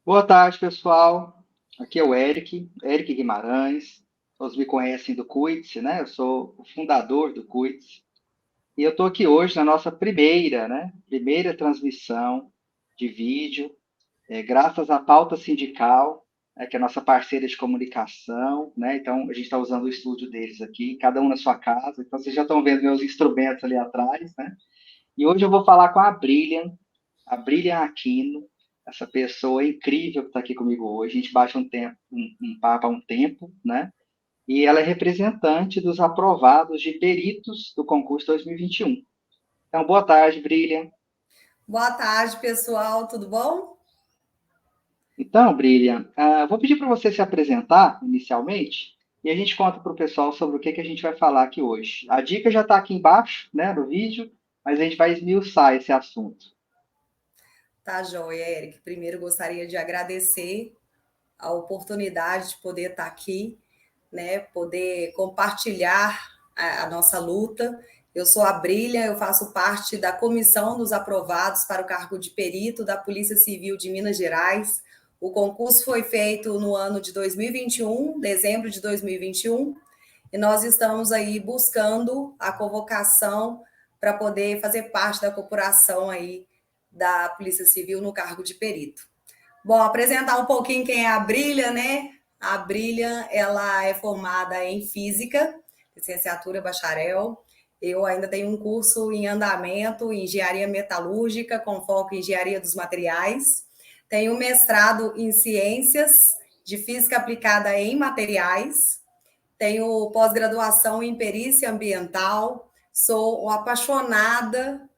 Boa tarde, pessoal. Aqui é o Eric Guimarães. Todos me conhecem do Cuide-se, né? Eu sou o fundador do Cuide-se. E eu estou aqui hoje na nossa primeira transmissão de vídeo, graças à Pauta Sindical, que é a nossa parceira de comunicação, né? Então, a gente está usando o estúdio deles aqui, cada um na sua casa. Então, vocês já estão vendo meus instrumentos ali atrás, né? E hoje eu vou falar com a Brilliant Aquino, essa pessoa incrível que está aqui comigo hoje. A gente bate um papo há um tempo, né? E ela é representante dos aprovados de peritos do concurso 2021. Então, boa tarde, Brilliant. Boa tarde, pessoal, tudo bom? Então, Brilliant, vou pedir para você se apresentar inicialmente e a gente conta para o pessoal sobre o que a gente vai falar aqui hoje. A dica já está aqui embaixo, né, no vídeo, mas a gente vai esmiuçar esse assunto. Tá, joia, Eric. Primeiro gostaria de agradecer a oportunidade de poder estar aqui, né? Poder compartilhar a nossa luta. Eu sou a Brilha, eu faço parte da comissão dos aprovados para o cargo de perito da Polícia Civil de Minas Gerais. O concurso foi feito no ano de 2021, dezembro de 2021, e nós estamos aí buscando a convocação para poder fazer parte da corporação aí da Polícia Civil no cargo de perito. Bom, apresentar um pouquinho quem é a Brilha, né? A Brilha, ela é formada em Física, licenciatura bacharel. Eu ainda tenho um curso em andamento em Engenharia Metalúrgica, com foco em Engenharia dos Materiais. Tenho um mestrado em Ciências de Física Aplicada em Materiais. Tenho pós-graduação em Perícia Ambiental. Sou apaixonada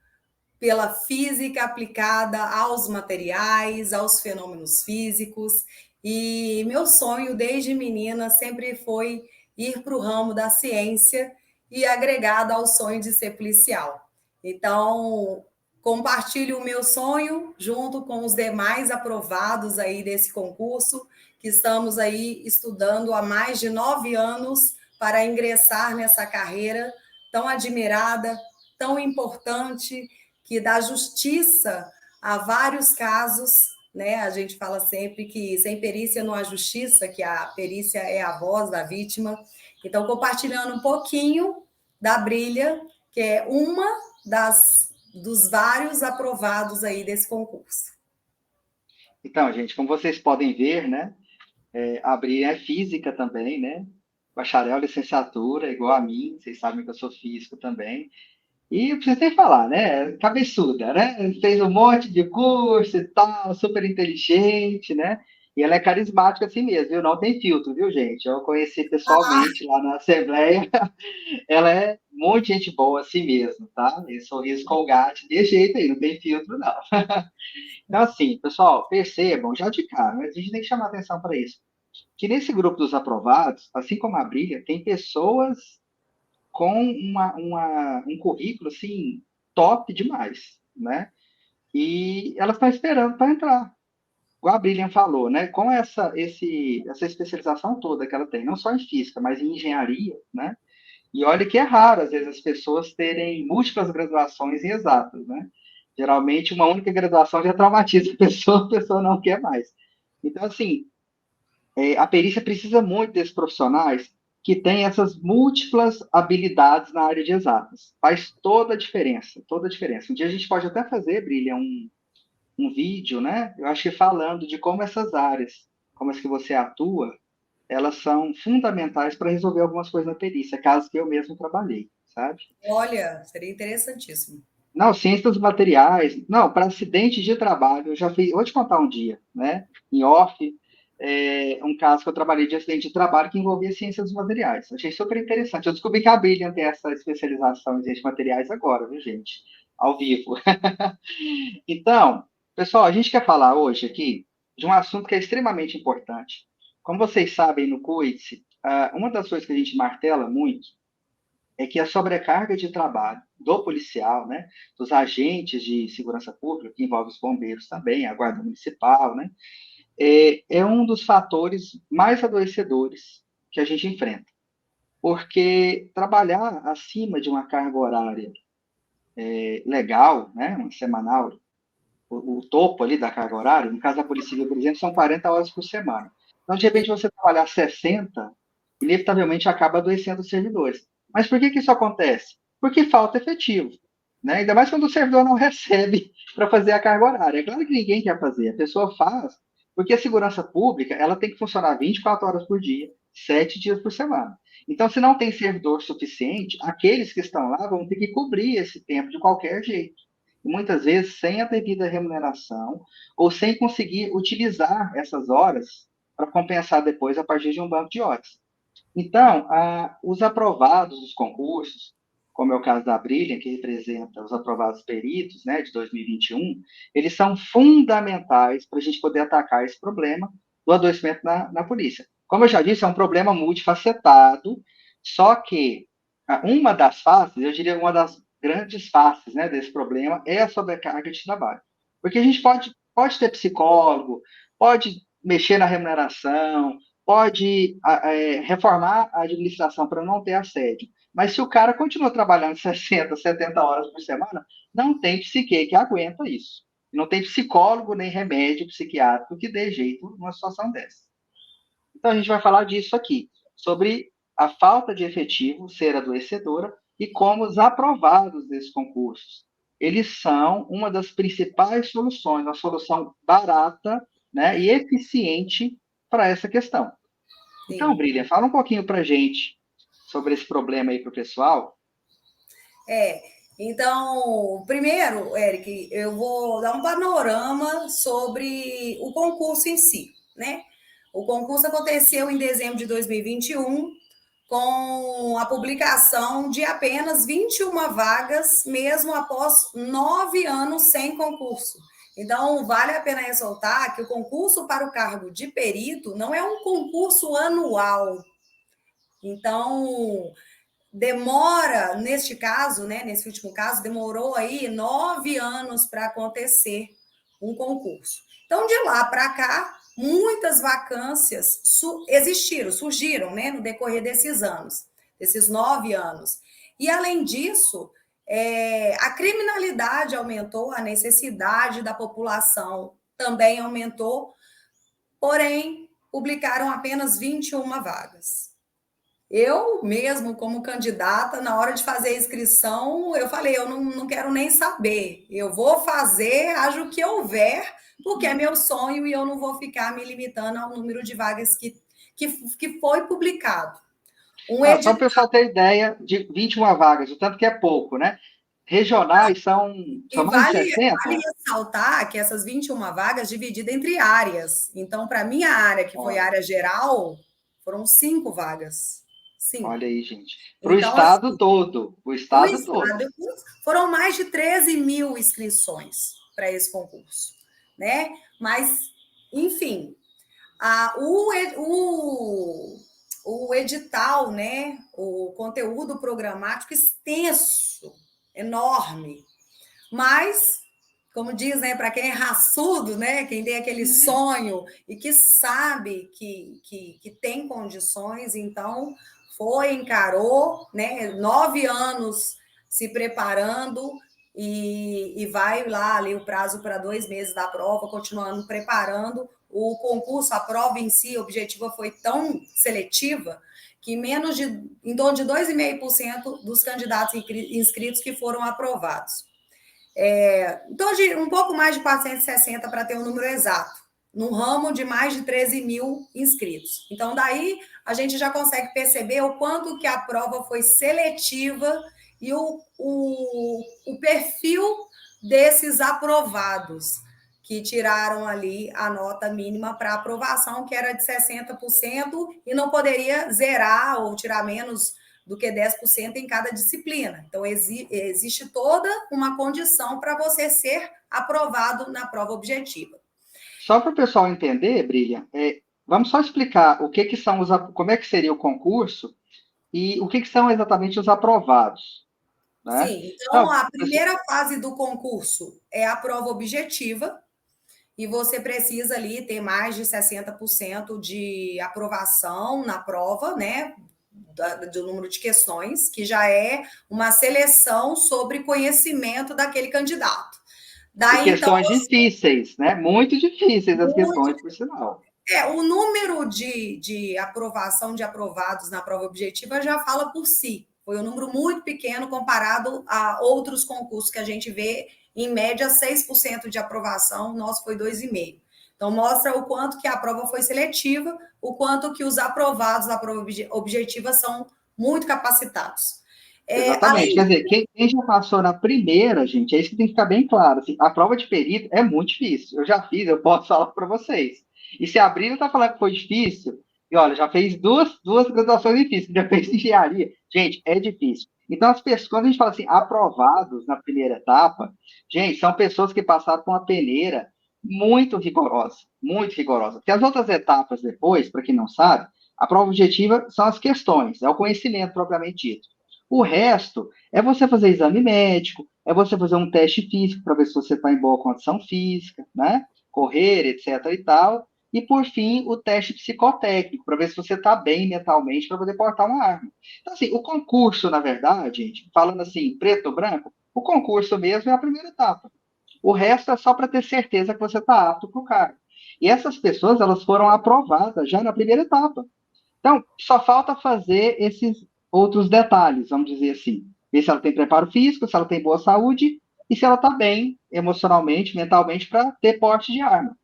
pela física aplicada aos materiais, aos fenômenos físicos. E meu sonho desde menina sempre foi ir para o ramo da ciência e agregado ao sonho de ser policial. Então, compartilho o meu sonho junto com os demais aprovados aí desse concurso, que estamos aí estudando há mais de 9 anos para ingressar nessa carreira tão admirada, tão importante, que dá justiça a vários casos, né? A gente fala sempre que sem perícia não há justiça, que a perícia é a voz da vítima. Então, compartilhando um pouquinho da Brilha, que é uma dos vários aprovados aí desse concurso. Então, gente, como vocês podem ver, né? A Brilliant é física também, né? Bacharel, licenciatura, igual a mim, vocês sabem que eu sou físico também. E eu preciso nem falar, né? Cabeçuda, né? Fez um monte de curso e tal, super inteligente, né? E ela é carismática assim mesmo, viu? Não tem filtro, viu, gente? Eu conheci pessoalmente lá na Assembleia. Ela é muito gente boa assim mesmo, tá? E sorriso colgate, de jeito aí, não tem filtro, não. Então, assim, pessoal, percebam já de cara, né? A gente tem que chamar atenção para isso. Que nesse grupo dos aprovados, assim como a Brilha, tem pessoas com um currículo assim top demais, né? E elas estão esperando para entrar. Igual a Brilliant falou, né? Com essa especialização toda que ela tem, não só em física, mas em engenharia, né? E olha que é raro, às vezes, as pessoas terem múltiplas graduações em exatas, né? Geralmente, uma única graduação já traumatiza a pessoa não quer mais. Então, assim, a perícia precisa muito desses profissionais que têm essas múltiplas habilidades na área de exatas. Faz toda a diferença, toda a diferença. Um dia a gente pode até fazer, Brilha, um vídeo, né? Eu acho que falando de como essas áreas, como as que você atua, elas são fundamentais para resolver algumas coisas na perícia, casos que eu mesmo trabalhei, sabe? Olha, seria interessantíssimo. Não, ciência dos materiais, não, para acidente de trabalho, eu já fiz, vou te contar um dia, né? Em off, um caso que eu trabalhei de acidente de trabalho que envolvia ciência dos materiais. Achei super interessante. Eu descobri que a Brilliant tem essa especialização em ciência de materiais agora, viu, gente? Ao vivo. Então, pessoal, a gente quer falar hoje aqui de um assunto que é extremamente importante. Como vocês sabem no CUITS, uma das coisas que a gente martela muito é que a sobrecarga de trabalho do policial, né, dos agentes de segurança pública, que envolve os bombeiros também, a guarda municipal, né, é um dos fatores mais adoecedores que a gente enfrenta. Porque trabalhar acima de uma carga horária legal, né, uma semanal, o topo ali da carga horária, no caso da Polícia Civil, por exemplo, são 40 horas por semana. Então, de repente, você trabalhar 60, inevitavelmente acaba adoecendo os servidores. Mas por que que isso acontece? Porque falta efetivo, né? Ainda mais quando o servidor não recebe para fazer a carga horária. É claro que ninguém quer fazer, a pessoa faz, porque a segurança pública ela tem que funcionar 24 horas por dia, 7 dias por semana. Então, se não tem servidor suficiente, aqueles que estão lá vão ter que cobrir esse tempo de qualquer jeito. E muitas vezes sem a devida remuneração ou sem conseguir utilizar essas horas para compensar depois a partir de um banco de horas. Então, os aprovados dos concursos, como é o caso da Brilliant, que representa os aprovados peritos, né, de 2021, eles são fundamentais para a gente poder atacar esse problema do adoecimento na polícia. Como eu já disse, é um problema multifacetado, só que uma das faces, eu diria uma das grandes faces, né, desse problema é a sobrecarga de trabalho. Porque a gente pode ter psicólogo, pode mexer na remuneração, pode reformar a administração para não ter assédio. Mas se o cara continua trabalhando 60, 70 horas por semana, não tem psique que aguenta isso. Não tem psicólogo nem remédio psiquiátrico que dê jeito numa situação dessa. Então a gente vai falar disso aqui, sobre a falta de efetivo ser adoecedora e como os aprovados desses concursos, eles são uma das principais soluções, uma solução barata, né, e eficiente para essa questão. Então, Sim. Brilha, fala um pouquinho para a gente sobre esse problema aí para o pessoal. Então, primeiro, Eric, eu vou dar um panorama sobre o concurso em si, né? O concurso aconteceu em dezembro de 2021, com a publicação de apenas 21 vagas, mesmo após 9 anos sem concurso. Então, vale a pena ressaltar que o concurso para o cargo de perito não é um concurso anual. Então, demora, neste caso, né, nesse último caso, demorou aí 9 anos para acontecer um concurso. Então, de lá para cá, muitas vacâncias surgiram, né, no decorrer desses anos, desses 9 anos. E, além disso, a criminalidade aumentou, a necessidade da população também aumentou, porém, publicaram apenas 21 vagas. Eu mesmo, como candidata, na hora de fazer a inscrição, eu falei, eu não quero nem saber. Eu vou fazer, haja o que houver, porque é meu sonho e eu não vou ficar me limitando ao número de vagas que foi publicado. Só para o pessoal ter ideia de 21 vagas, o tanto que é pouco, né? Regionais são E mais de vale 60? ressaltar que essas 21 vagas divididas entre áreas. Então, para a minha área, que foi Olha, área geral, foram 5 vagas. 5. olha aí, gente. Para o Então, estado assim, todo. O o estado todo. Estado, foram mais de 13 mil inscrições para esse concurso, né? Mas, enfim, o edital, né? O conteúdo programático extenso, enorme, mas, como diz, né, para quem é raçudo, né, quem tem aquele sonho e que sabe que tem condições, então encarou, né, 9 anos se preparando e vai lá ali o prazo para 2 meses da prova, continuando preparando. O concurso, a prova em si, objetiva, foi tão seletiva que em torno de 2,5% dos candidatos inscritos que foram aprovados. Então, um pouco mais de 460 para ter um número exato, num ramo de mais de 13 mil inscritos. Então, daí a gente já consegue perceber o quanto que a prova foi seletiva e o perfil desses aprovados, que tiraram ali a nota mínima para aprovação, que era de 60%, e não poderia zerar ou tirar menos do que 10% em cada disciplina. Então, existe toda uma condição para você ser aprovado na prova objetiva. Só para o pessoal entender, Brilha, vamos só explicar que são como é que seria o concurso e o que são exatamente os aprovados, né? Sim, então Então, a primeira fase do concurso é a prova objetiva, e você precisa ali ter mais de 60% de aprovação na prova, né? Do número de questões, que já é uma seleção sobre conhecimento daquele candidato. E Daí, então, questões difíceis, né? Muito difíceis as muito, questões, por sinal. o número de aprovação de aprovados na prova objetiva já fala por si. Foi um número muito pequeno comparado a outros concursos que a gente vê, em média, 6% de aprovação, nosso foi 2,5%. Então, mostra o quanto que a prova foi seletiva, o quanto que os aprovados na prova objetiva são muito capacitados. Exatamente. Além Quer dizer, quem já passou na primeira, gente, é isso que tem que ficar bem claro. Assim, a prova de perito é muito difícil. Eu já fiz, eu posso falar para vocês. E se a Brina está falando que foi difícil, e olha, já fez duas graduações difíceis, já fez engenharia. Gente, é difícil. Então, as pessoas, quando a gente fala assim, aprovados na primeira etapa, gente, são pessoas que passaram por uma peneira muito rigorosa, muito rigorosa. Porque as outras etapas depois, para quem não sabe, a prova objetiva são as questões, é o conhecimento propriamente dito. O resto é você fazer exame médico, é você fazer um teste físico para ver se você está em boa condição física, né? Correr, etc. e tal. E, por fim, o teste psicotécnico, para ver se você está bem mentalmente para poder portar uma arma. Então, assim, o concurso, na verdade, gente, falando assim, preto ou branco, o concurso mesmo é a primeira etapa. O resto é só para ter certeza que você está apto para o cargo. E essas pessoas, elas foram aprovadas já na primeira etapa. Então, só falta fazer esses outros detalhes, vamos dizer assim. Ver se ela tem preparo físico, se ela tem boa saúde e se ela está bem emocionalmente, mentalmente, para ter porte de arma.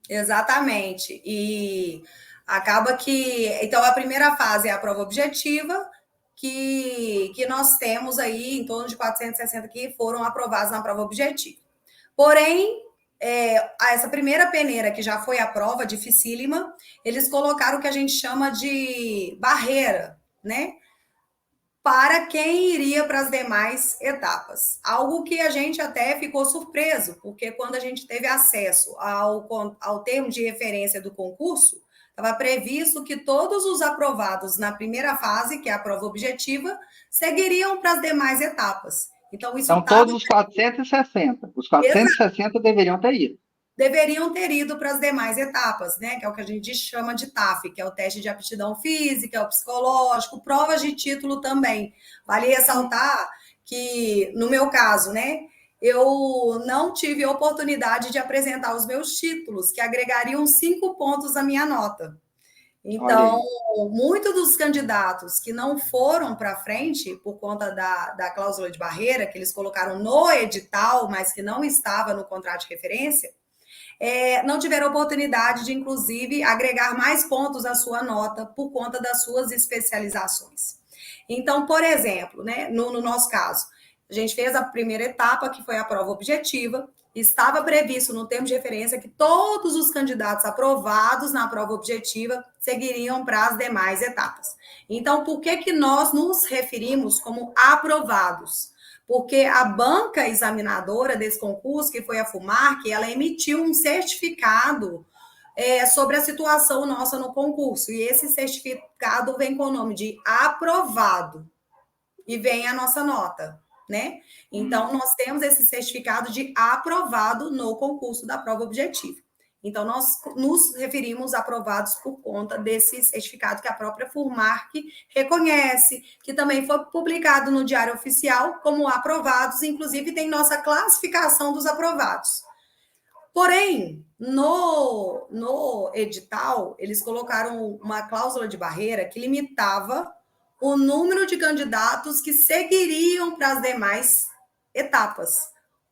Exatamente. E acaba que. Então, a primeira fase é a prova objetiva, que nós temos aí em torno de 460 que foram aprovados na prova objetiva. Porém, essa primeira peneira, que já foi a prova dificílima, eles colocaram o que a gente chama de barreira, né? Para quem iria para as demais etapas. Algo que a gente até ficou surpreso, porque quando a gente teve acesso ao termo de referência do concurso, estava previsto que todos os aprovados na primeira fase, que é a prova objetiva, seguiriam para as demais etapas. Então, isso Então, estava todos os 460. Os 460 deveriam ter ido. deveriam ter ido para as demais etapas, né? Que é o que a gente chama de TAF, que é o teste de aptidão física, é o psicológico, provas de título também. Vale ressaltar que, no meu caso, né? Eu não tive oportunidade de apresentar os meus títulos, que agregariam 5 pontos à minha nota. Olha Então, aí. muitos dos candidatos que não foram para frente por conta da cláusula de barreira, que eles colocaram no edital, mas que não estava no contrato de referência, não tiveram oportunidade de, inclusive, agregar mais pontos à sua nota por conta das suas especializações. Então, por exemplo, né, no nosso caso, a gente fez a primeira etapa, que foi a prova objetiva, estava previsto no termo de referência que todos os candidatos aprovados na prova objetiva seguiriam para as demais etapas. Então, por que nós nos referimos como aprovados? Porque a banca examinadora desse concurso, que foi a FUMARC, ela emitiu um certificado sobre a situação nossa no concurso. E esse certificado vem com o nome de aprovado. E vem a nossa nota, né? Então, nós temos esse certificado de aprovado no concurso da prova objetiva. Então, nós nos referimos aprovados por conta desse certificado que a própria FURMARC reconhece, que também foi publicado no Diário Oficial como aprovados, inclusive tem nossa classificação dos aprovados. Porém, no edital, eles colocaram uma cláusula de barreira que limitava o número de candidatos que seguiriam para as demais etapas.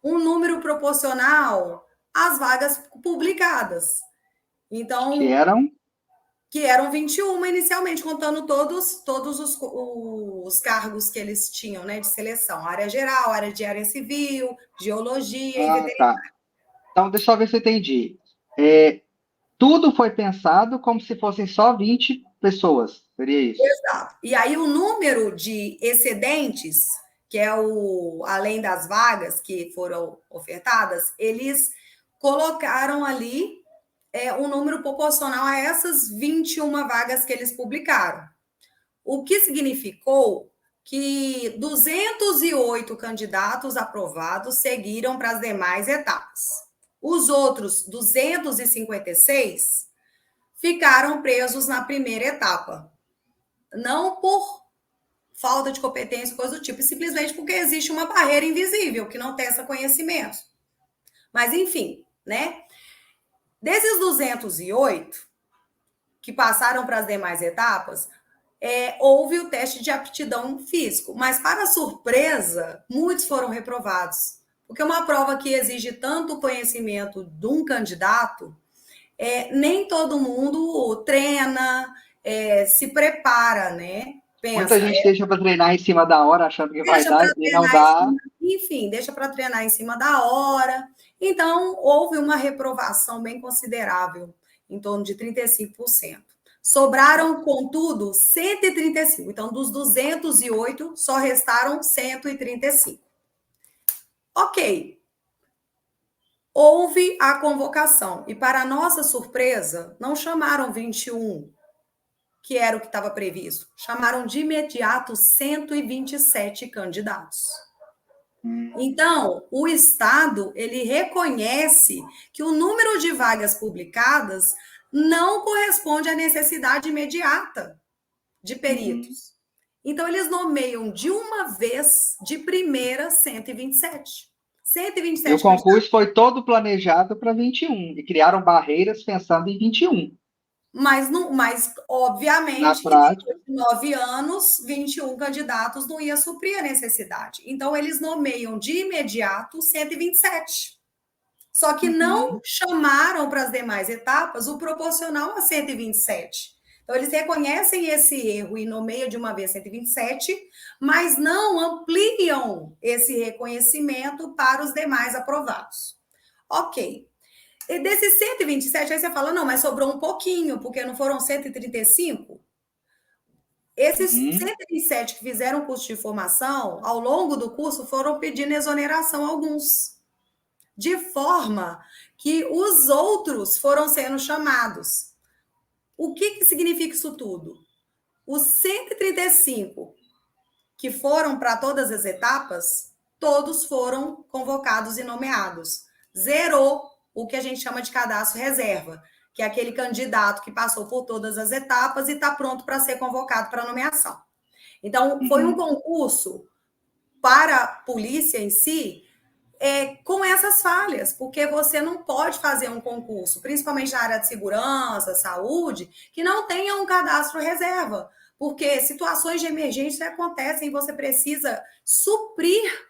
Um número proporcional às vagas publicadas. Que Então, eram. que eram 21 inicialmente, contando todos os cargos que eles tinham, né, de seleção. Área geral, área de área civil, geologia e Ah, veterinária. tá. Então, deixa eu ver se eu entendi. Tudo foi pensado como se fossem só 20 pessoas. Seria isso? Exato. E aí o número de excedentes, que é o além das vagas que foram ofertadas, eles colocaram ali um número proporcional a essas 21 vagas que eles publicaram. O que significou que 208 candidatos aprovados seguiram para as demais etapas. Os outros 256 ficaram presos na primeira etapa. Não por falta de competência, coisa do tipo, simplesmente porque existe uma barreira invisível que não tem esse conhecimento. Mas, enfim, né? Desses 208 que passaram para as demais etapas, houve o teste de aptidão físico, mas, para surpresa, muitos foram reprovados. Porque uma prova que exige tanto conhecimento de um candidato, nem todo mundo treina, se prepara, né? Muita Pensa, gente deixa para treinar em cima da hora, achando que vai deixa dar para e não treinar em dá. cima, enfim, deixa para treinar em cima da hora. Então, houve uma reprovação bem considerável, em torno de 35%. Sobraram, contudo, 135. Então, dos 208, só restaram 135. Ok. Houve a convocação. E, para nossa surpresa, não chamaram 21, que era o que estava previsto. Chamaram de imediato 127 candidatos. Então, o Estado, ele reconhece que o número de vagas publicadas não corresponde à necessidade imediata de peritos. Então, eles nomeiam de uma vez, de primeira, 127. E o 127 candidatos. concurso foi todo planejado para 21, e criaram barreiras pensando em 21. Mas, Na obviamente, que prática, depois de 9 anos, 21 candidatos não ia suprir a necessidade. Então, eles nomeiam de imediato 127. Só que não chamaram para as demais etapas o proporcional a 127. Então, eles reconhecem esse erro e nomeiam de uma vez 127, mas não ampliam esse reconhecimento para os demais aprovados. Ok. E desses 127, aí você fala, não, mas sobrou um pouquinho, porque não foram 135? Esses 127 que fizeram o curso de formação, ao longo do curso, foram pedindo exoneração a alguns, de forma que os outros foram sendo chamados. O que significa isso tudo? Os 135 que foram para todas as etapas, todos foram convocados e nomeados. Zerou o que a gente chama de cadastro reserva, que é aquele candidato que passou por todas as etapas e está pronto para ser convocado para nomeação. Então, foi um concurso para a polícia em si, com essas falhas, porque você não pode fazer um concurso, principalmente na área de segurança, saúde, que não tenha um cadastro reserva, porque situações de emergência acontecem e você precisa suprir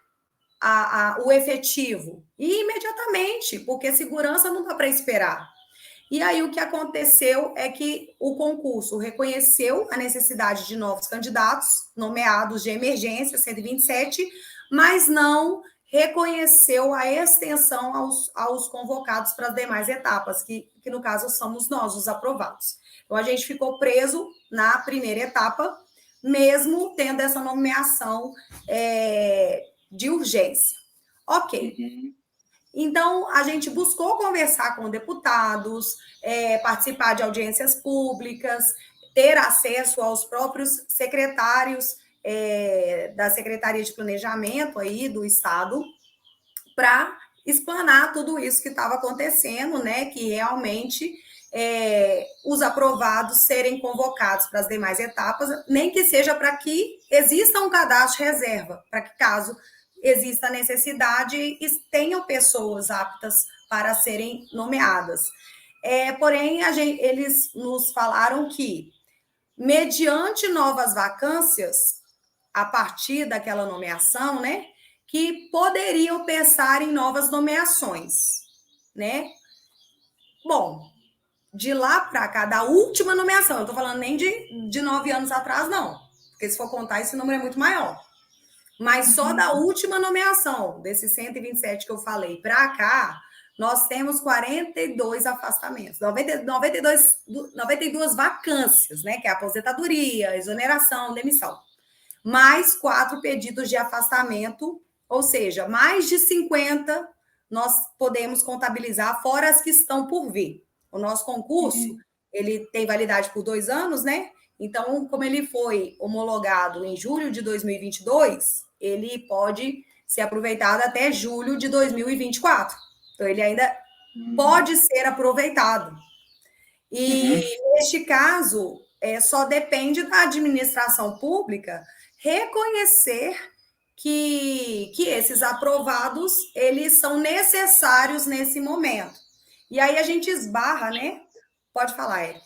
o efetivo e imediatamente, porque segurança não dá para esperar. E aí o que aconteceu é que o concurso reconheceu a necessidade de novos candidatos nomeados de emergência, 127, mas não reconheceu a extensão aos convocados para as demais etapas, que no caso somos nós, os aprovados. Então, a gente ficou preso na primeira etapa, mesmo tendo essa nomeação de urgência. Ok. Então, a gente buscou conversar com deputados, participar de audiências públicas, ter acesso aos próprios secretários da Secretaria de Planejamento aí do Estado, para explanar tudo isso que estava acontecendo, né? Que realmente os aprovados serem convocados para as demais etapas, nem que seja para que exista um cadastro reserva, para que caso exista necessidade e tenham pessoas aptas para serem nomeadas. Porém, eles nos falaram que, mediante novas vacâncias, a partir daquela nomeação, né, que poderiam pensar em novas nomeações, né? Bom, de lá para cá, da última nomeação, eu estou falando nem de 9 anos atrás, não, porque se for contar, esse número é muito maior. Mas só da última nomeação, desses 127 que eu falei para cá, nós temos 42 afastamentos, 92 vacâncias, né? Que é aposentadoria, exoneração, demissão. Mais 4 pedidos de afastamento, ou seja, mais de 50 nós podemos contabilizar, fora as que estão por vir. O nosso concurso, ele tem validade por 2 anos, né? Então, como ele foi homologado em julho de 2022, ele pode ser aproveitado até julho de 2024. Então, ele ainda pode ser aproveitado. E, neste caso, só depende da administração pública reconhecer que esses aprovados, eles são necessários nesse momento. E aí a gente esbarra, né? Pode falar, Eric.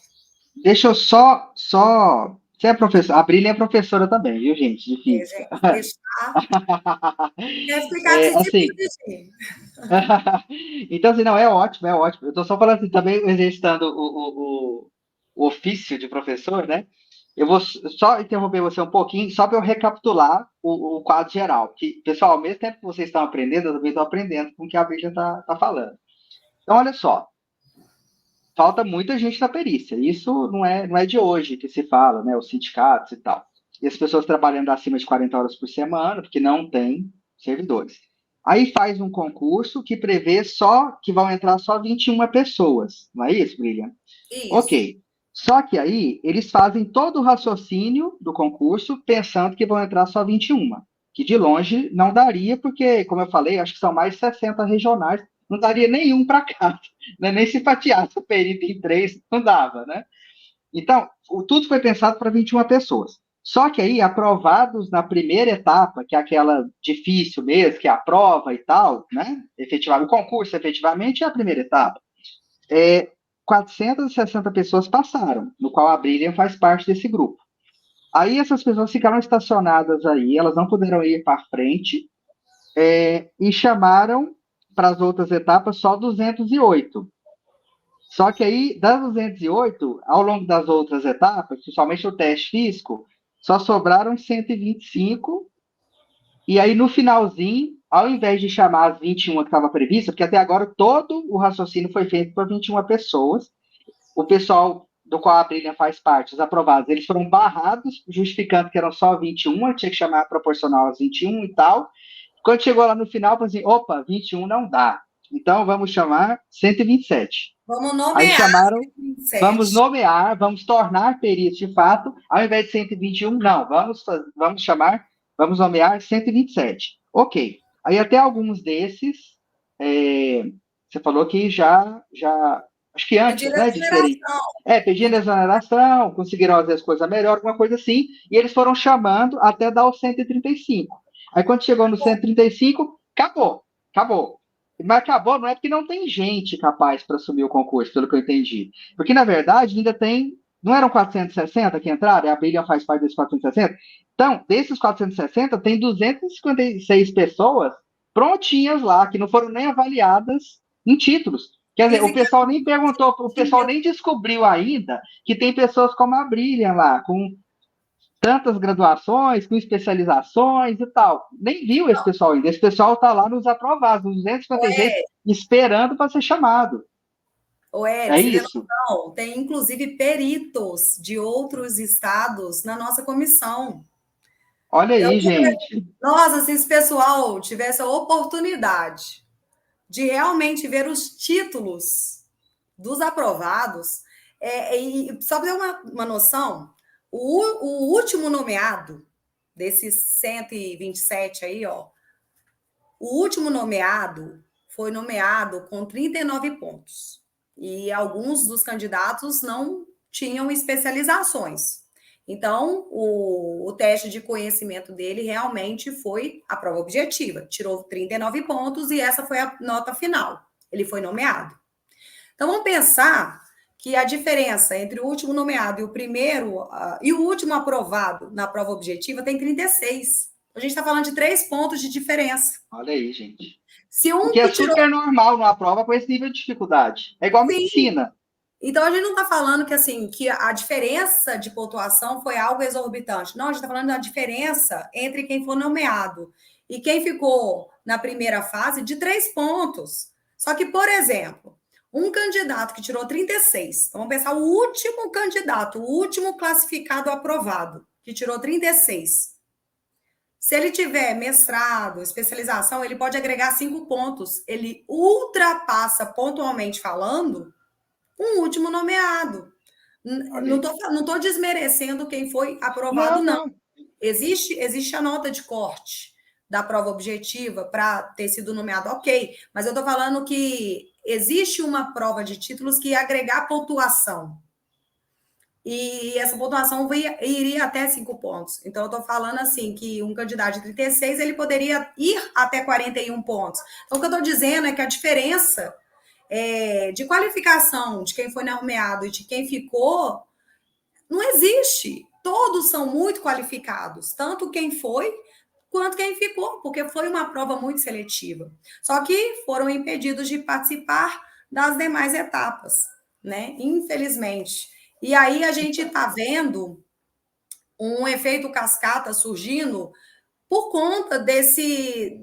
Deixa eu só. Você é professor, a Brília é professora também, viu, gente, de física. Gente, deixar. Quer explicar É, disciplina, assim, gente. então, assim, não, é ótimo, é ótimo. Eu estou só falando assim, também exercitando o ofício de professor, né? Eu vou só interromper você um pouquinho, só para eu recapitular o quadro geral. Que, pessoal, ao mesmo tempo que vocês estão aprendendo, eu também estou aprendendo com o que a Bíblia está falando. Então, olha só, falta muita gente na perícia. Isso não é de hoje que se fala, né? Os sindicatos e tal. E as pessoas trabalhando acima de 40 horas por semana, porque não tem servidores. Aí faz um concurso que prevê só que vão entrar só 21 pessoas. Não é isso, William? Isso. Ok. Só que aí eles fazem todo o raciocínio do concurso pensando que vão entrar só 21, que de longe não daria, porque, como eu falei, acho que são mais de 60 regionais, não daria nenhum para cá, né? Nem se fatiasse o perito em três, não dava, né? Então, tudo foi pensado para 21 pessoas. Só que aí, aprovados na primeira etapa, que é aquela difícil mesmo, que é a prova e tal, né? Efetivamente, o concurso, efetivamente, é a primeira etapa. 460 pessoas passaram, no qual a Brilliant faz parte desse grupo. Aí essas pessoas ficaram estacionadas aí, elas não puderam ir para frente, e chamaram para as outras etapas só 208. Só que aí, das 208, ao longo das outras etapas, principalmente o teste físico, só sobraram 125. E aí, no finalzinho, ao invés de chamar as 21 que estava prevista, porque até agora todo o raciocínio foi feito por 21 pessoas, o pessoal do qual a Brilha faz parte, os aprovados, eles foram barrados, justificando que eram só 21, tinha que chamar proporcional às 21 e tal. Quando chegou lá no final, falou assim: opa, 21 não dá. Então vamos chamar 127. Vamos Aí nomear chamaram, vamos 27. nomear, vamos tornar peritos de fato, ao invés de 121, não, vamos chamar, vamos nomear 127. Ok. Aí até alguns desses, é, você falou que já, acho que antes, Pedir né, de serem, exoneração. pedindo exoneração, conseguiram às vezes coisa melhor, alguma coisa assim, e eles foram chamando até dar o 135. Aí quando chegou no 135, acabou, acabou. Mas acabou, não é porque não tem gente capaz para assumir o concurso, pelo que eu entendi. Porque, na verdade, ainda tem. Não eram 460 que entraram? A Brilliant faz parte desses 460? Então, desses 460, tem 256 pessoas prontinhas lá, que não foram nem avaliadas em títulos. Quer dizer, o pessoal nem perguntou, o pessoal nem descobriu ainda que tem pessoas como a Brilliant lá, com tantas graduações, com especializações e tal. Nem viu esse pessoal ainda. Esse pessoal está lá nos aprovados, nos 256, esperando para ser chamado. O É Eric, você tem isso. noção? Tem inclusive peritos de outros estados na nossa comissão. Olha Então, aí, gente. nossa, se esse pessoal tivesse a oportunidade de realmente ver os títulos dos aprovados, e só para ter uma noção, o último nomeado desses 127 aí, ó, o último nomeado foi nomeado com 39 pontos. E alguns dos candidatos não tinham especializações. Então, o teste de conhecimento dele realmente foi a prova objetiva. Tirou 39 pontos e essa foi a nota final. Ele foi nomeado. Então, vamos pensar que a diferença entre o último nomeado e o primeiro, e o último aprovado na prova objetiva tem 36. A gente está falando de 3 pontos de diferença. Olha aí, gente. Se O um que é que tirou. super normal numa prova com esse nível de dificuldade. É igual Sim. medicina. Então a gente não está falando que assim que a diferença de pontuação foi algo exorbitante. Não, a gente está falando da diferença entre quem foi nomeado e quem ficou na primeira fase de 3 pontos. Só que, por exemplo, um candidato que tirou 36, então vamos pensar o último candidato, o último classificado aprovado, que tirou 36. Se ele tiver mestrado, especialização, ele pode agregar 5 pontos. Ele ultrapassa, pontualmente falando, um último nomeado. Olha aí. Não estou desmerecendo quem foi aprovado, Não, não. não. Existe a nota de corte da prova objetiva para ter sido nomeado, ok. Mas eu estou falando que existe uma prova de títulos que ia agregar pontuação. e essa pontuação iria até 5 pontos. Então, eu estou falando assim, que um candidato de 36, ele poderia ir até 41 pontos. Então, o que eu estou dizendo é que a diferença de qualificação de quem foi nomeado e de quem ficou não existe. Todos são muito qualificados, tanto quem foi quanto quem ficou, porque foi uma prova muito seletiva. Só que foram impedidos de participar das demais etapas, né? Infelizmente. E aí a gente está vendo um efeito cascata surgindo por conta desse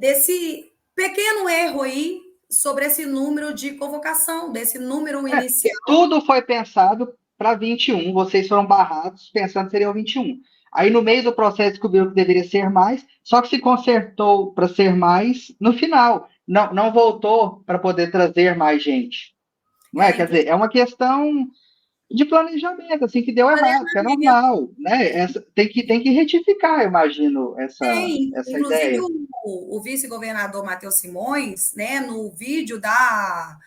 pequeno erro aí sobre esse número de convocação, desse número inicial. Tudo foi pensado para 21, vocês foram barrados pensando que seriam 21. Aí, no meio do processo, descobriu que deveria ser mais, só que se consertou para ser mais no final. Não, não voltou para poder trazer mais gente. Não é? Quer dizer, é uma questão de planejamento, assim, que deu errado, que é normal, né? Tem que retificar, eu imagino, essa Inclusive, ideia. o vice-governador Matheus Simões, né, no vídeo da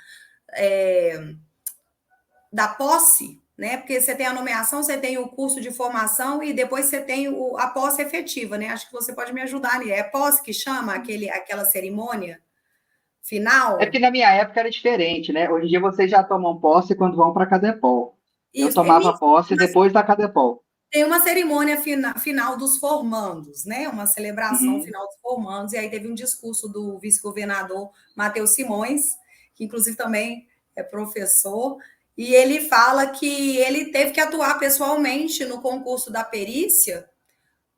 posse, né? Porque você tem a nomeação, você tem o curso de formação e depois você tem a posse efetiva, né? Acho que você pode me ajudar ali. É posse que chama aquela cerimônia É final? porque na minha época era diferente, né? Hoje em dia vocês já tomam posse quando vão para a Cadepol. Eu Isso, tomava posse depois da Cadepol. tem uma cerimônia final dos formandos, né? Uma celebração Uhum. final dos formandos, e aí teve um discurso do vice-governador Matheus Simões, que inclusive também é professor, e ele fala que ele teve que atuar pessoalmente no concurso da perícia,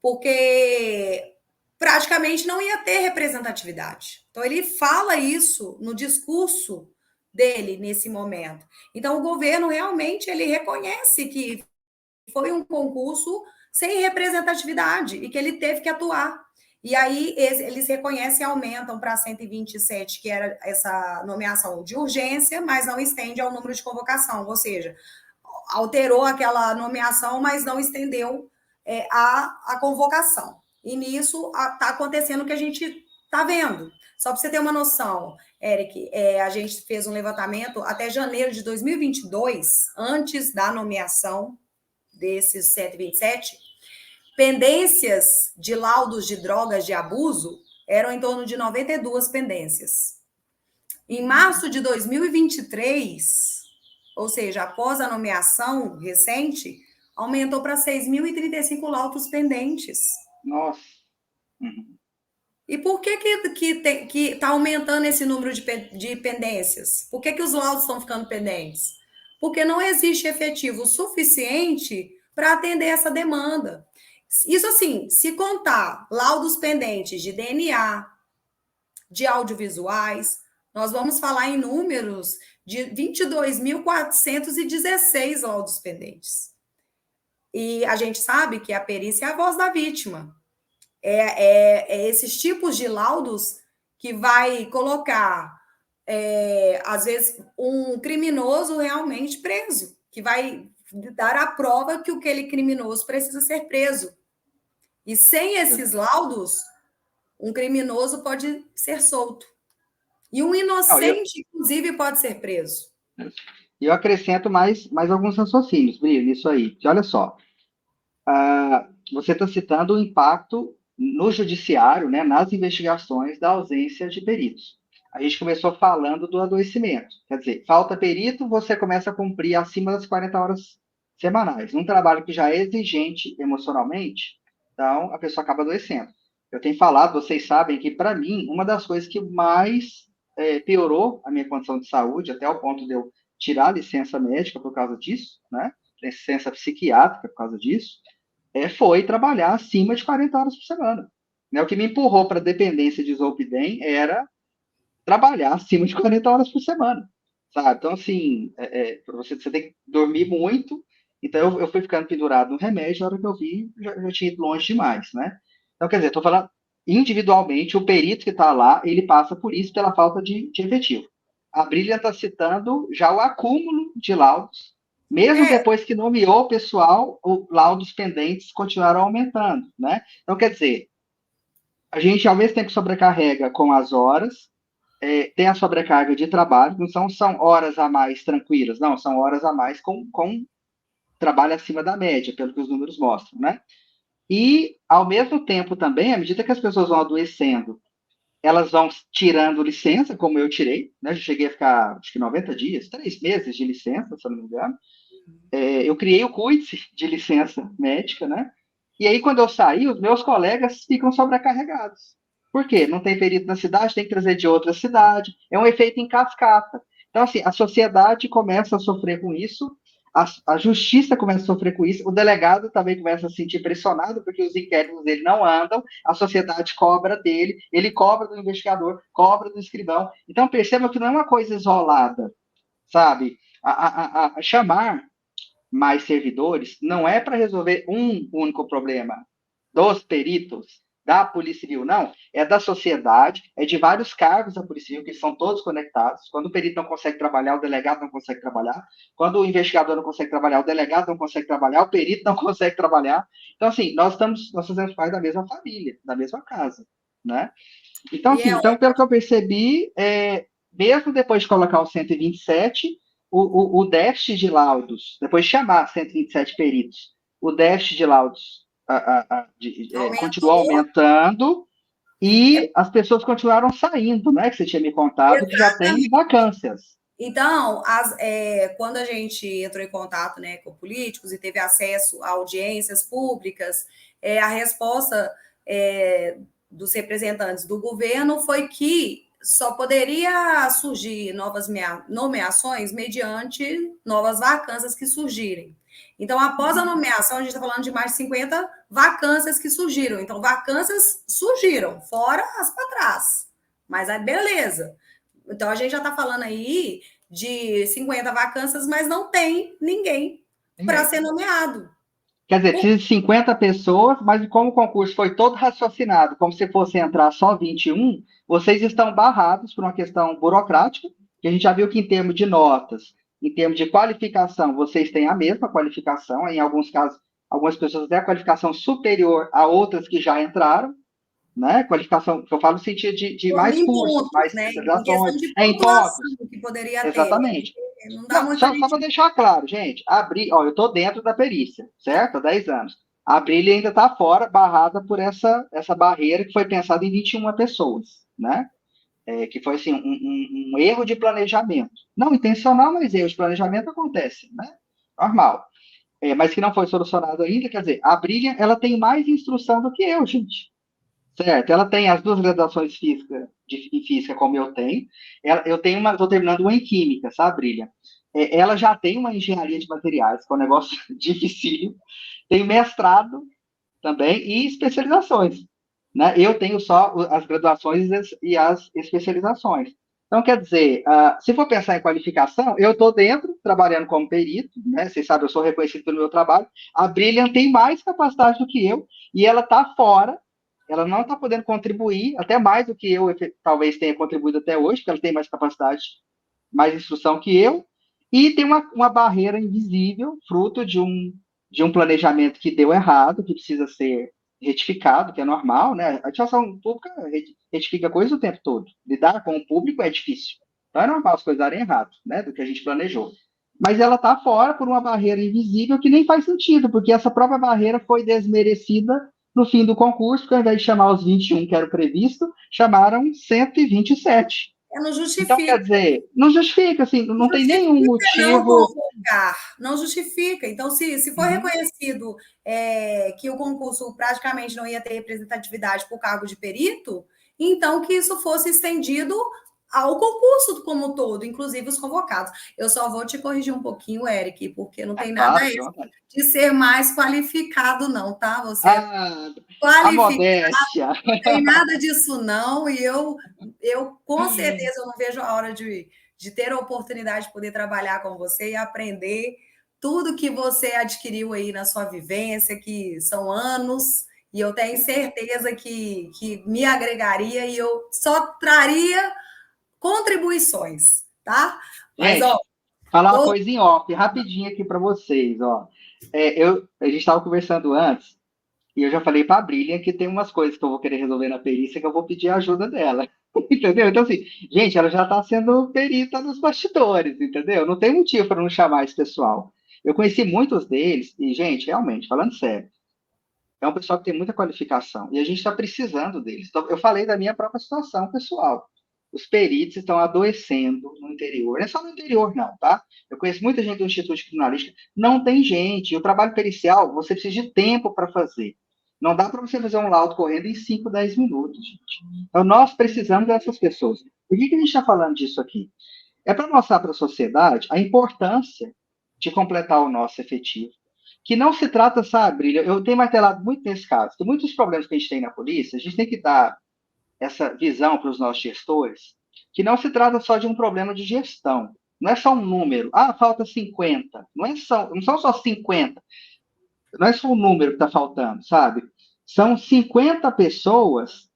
porque praticamente não ia ter representatividade. Então, ele fala isso no discurso dele nesse momento. Então, o governo realmente ele reconhece que foi um concurso sem representatividade e que ele teve que atuar. E aí eles reconhecem e aumentam para 127, que era essa nomeação de urgência, mas não estende ao número de convocação, ou seja, alterou aquela nomeação, mas não estendeu a convocação. E nisso está acontecendo o que a gente está vendo. Só para você ter uma noção, Eric, a gente fez um levantamento até janeiro de 2022, antes da nomeação desses 127, pendências de laudos de drogas de abuso eram em torno de 92 pendências. Em março de 2023, ou seja, após a nomeação recente, aumentou para 6.035 laudos pendentes. Nossa. Uhum. E por que está aumentando esse número de pendências? Por que os laudos estão ficando pendentes? Porque não existe efetivo suficiente para atender essa demanda. Isso assim, se contar laudos pendentes de DNA, de audiovisuais, nós vamos falar em números de 22.416 laudos pendentes. E a gente sabe que a perícia é a voz da vítima. É esses tipos de laudos que vai colocar, às vezes, um criminoso realmente preso, que vai dar a prova que aquele criminoso precisa ser preso. E sem esses laudos, um criminoso pode ser solto. E um Não, inocente, inclusive, pode ser preso. eu acrescento mais alguns raciocínios, Brilho, nisso aí. Porque olha só, você está citando o impacto no judiciário, né, nas investigações da ausência de peritos. A gente começou falando do adoecimento. Quer dizer, falta perito, você começa a cumprir acima das 40 horas semanais. Um trabalho que já é exigente emocionalmente, então a pessoa acaba adoecendo. Eu tenho falado, vocês sabem que, para mim, uma das coisas que mais piorou a minha condição de saúde, até o ponto de eu tirar a licença médica por causa disso, né? Licença psiquiátrica por causa disso, foi trabalhar acima de 40 horas por semana. Né? O que me empurrou para a dependência de Zolpidem era trabalhar acima de 40 horas por semana. Sabe? Então, assim, você tem que dormir muito. Então, eu fui ficando pendurado no remédio, na hora que eu vi, já tinha ido longe demais, né? Então, quer dizer, estou falando individualmente, o perito que está lá, ele passa por isso, pela falta de efetivo. A Brilha está citando já o acúmulo de laudos, mesmo depois que nomeou o pessoal, os laudos pendentes continuaram aumentando, né? Então, quer dizer, a gente, ao mesmo tempo, sobrecarrega com as horas, tem a sobrecarga de trabalho, não são horas a mais tranquilas, não, são horas a mais com trabalha acima da média, pelo que os números mostram, né? E, ao mesmo tempo também, à medida que as pessoas vão adoecendo, elas vão tirando licença, como eu tirei, né? Eu cheguei a ficar, acho que 90 dias, 3 meses de licença, se eu não me engano. Eu criei o CUIDS de licença médica, né? E aí, quando eu saí, os meus colegas ficam sobrecarregados. Por quê? Não tem perito na cidade, tem que trazer de outra cidade. É um efeito em cascata. Então, assim, a sociedade começa a sofrer com isso, a justiça começa a sofrer com isso, o delegado também começa a se sentir pressionado, porque os inquéritos dele não andam, a sociedade cobra dele, ele cobra do investigador, cobra do escrivão. Então, perceba que não é uma coisa isolada, sabe? A chamar mais servidores não é para resolver um único problema dos peritos, da Polícia Civil, não. É da sociedade, é de vários cargos da Polícia Civil, que são todos conectados. Quando o perito não consegue trabalhar, o delegado não consegue trabalhar. Quando o investigador não consegue trabalhar, o delegado não consegue trabalhar, o perito não consegue trabalhar. Então, assim, nós fazemos parte da mesma família, da mesma casa, né? Então, E assim, então, pelo que eu percebi, mesmo depois de colocar o 127, o déficit de laudos, depois de chamar 127 peritos, o déficit de laudos continuou aumentou. aumentando e as pessoas continuaram saindo, né? Que você tinha me contado que já tem vacâncias. Então, quando a gente entrou em contato, né, com políticos e teve acesso a audiências públicas, a resposta dos representantes do governo foi que só poderia surgir novas nomeações mediante novas vacâncias que surgirem. Então, após a nomeação, a gente está falando de mais de 50 vacâncias que surgiram. Então, vacâncias surgiram, fora as para trás. Mas aí, beleza. Então, a gente já está falando aí de 50 vacâncias, mas não tem ninguém para ser nomeado. Quer dizer, precisa de 50 pessoas, mas como o concurso foi todo raciocinado, como se fosse entrar só 21, vocês estão barrados por uma questão burocrática, que a gente já viu que em termos de notas, em termos de qualificação, vocês têm a mesma qualificação, em alguns casos, algumas pessoas têm a qualificação superior a outras que já entraram, né? Qualificação, que eu falo no sentido de mais Em cursos, pontos, mais né? Em especializações, questão de em pontos. pontuação que poderia ter. Exatamente. Não dá Não, muita só para gente. deixar claro, gente, eu estou dentro da perícia, certo? Há 10 anos. A Brilha ainda está fora, barrada por essa barreira que foi pensada em 21 pessoas, né? Que foi assim, um erro de planejamento. Não intencional, mas erro de planejamento acontece, né? Normal. Mas que não foi solucionado ainda, quer dizer, a Brilha, ela tem mais instrução do que eu, gente. Certo, ela tem as duas graduações em física, como eu tenho. Eu tenho estou terminando uma em química, sabe, Brilha? Ela já tem uma engenharia de materiais, que é um negócio dificílimo. Tem mestrado também e especializações. Né? Eu tenho só as graduações e as especializações. Então, quer dizer, se for pensar em qualificação, eu estou dentro, trabalhando como perito, né? Vocês sabem, eu sou reconhecido pelo meu trabalho. A Brilliant tem mais capacidade do que eu, e ela está fora, ela não está podendo contribuir, até mais do que eu talvez tenha contribuído até hoje, porque ela tem mais capacidade, mais instrução que eu, e tem uma barreira invisível, fruto de um planejamento que deu errado, que precisa ser retificado, que é normal, né? A administração pública retifica coisas o tempo todo. Lidar com o público é difícil. Então é normal as coisas darem errado, né? Do que a gente planejou. Mas ela está fora por uma barreira invisível que nem faz sentido, porque essa própria barreira foi desmerecida no fim do concurso, porque ao invés de chamar os 21 que era previsto, chamaram 127. Não Então, quer justifica. dizer, não justifica, assim, não tem nenhum Não motivo. convocar, não justifica. Então, se for reconhecido que o concurso praticamente não ia ter representatividade por cargo de perito, então que isso fosse estendido ao concurso como um todo, inclusive os convocados. Eu só vou te corrigir um pouquinho, Eric, porque não tem nada de ser mais qualificado, não, tá? Você é a qualificado, modéstia. não tem nada disso, não, e eu com certeza eu não vejo a hora de ter a oportunidade de poder trabalhar com você e aprender tudo que você adquiriu aí na sua vivência, que são anos, e eu tenho certeza que me agregaria e eu só traria contribuições, tá? Mas, gente, falar uma coisa em off, rapidinho aqui para vocês, ó. A gente estava conversando antes, e eu já falei para a Brilliant que tem umas coisas que eu vou querer resolver na perícia que eu vou pedir a ajuda dela. Entendeu? Então, assim, gente, ela já está sendo perita nos bastidores, entendeu? Não tem motivo para não chamar esse pessoal. Eu conheci muitos deles, e, gente, realmente, falando sério, é um pessoal que tem muita qualificação, e a gente está precisando deles. Então, eu falei da minha própria situação pessoal. Os peritos estão adoecendo no interior. Não é só no interior, não, tá? Eu conheço muita gente do Instituto de Criminalística. Não tem gente. E o trabalho pericial, você precisa de tempo para fazer. Não dá para você fazer um laudo correndo em 5, 10 minutos, gente. Então, nós precisamos dessas pessoas. Por que a gente está falando disso aqui? É para mostrar para a sociedade a importância de completar o nosso efetivo. Que não se trata, sabe, Brilha, eu tenho martelado muito nesse caso, que muitos problemas que a gente tem na polícia, a gente tem que dar essa visão para os nossos gestores, que não se trata só de um problema de gestão. Não é só um número. Ah, falta 50. Não são só 50. Não é só um número que está faltando, sabe? São 50 pessoas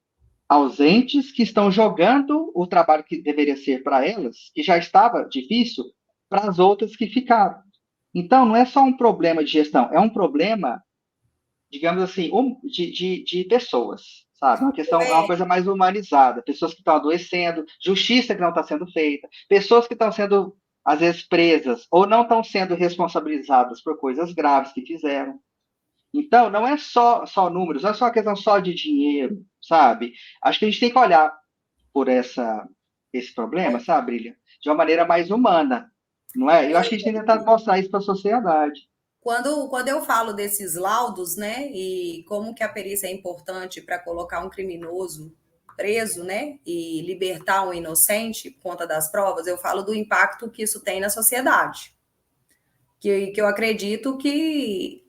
ausentes que estão jogando o trabalho que deveria ser para elas, que já estava difícil, para as outras que ficaram. Então, não é só um problema de gestão, é um problema, digamos assim, de pessoas, sabe? Uma questão, é uma coisa mais humanizada. Pessoas que estão adoecendo, justiça que não está sendo feita, pessoas que estão sendo, às vezes, presas ou não estão sendo responsabilizadas por coisas graves que fizeram. Então, não é só números, não é só uma questão só de dinheiro, sabe? Acho que a gente tem que olhar por esse problema, sabe, Brilha? De uma maneira mais humana, não é? Eu acho que a gente tem que tentar mostrar isso para a sociedade. Quando eu falo desses laudos, né, e como que a perícia é importante para colocar um criminoso preso, né, e libertar um inocente por conta das provas, eu falo do impacto que isso tem na sociedade. Que eu acredito que,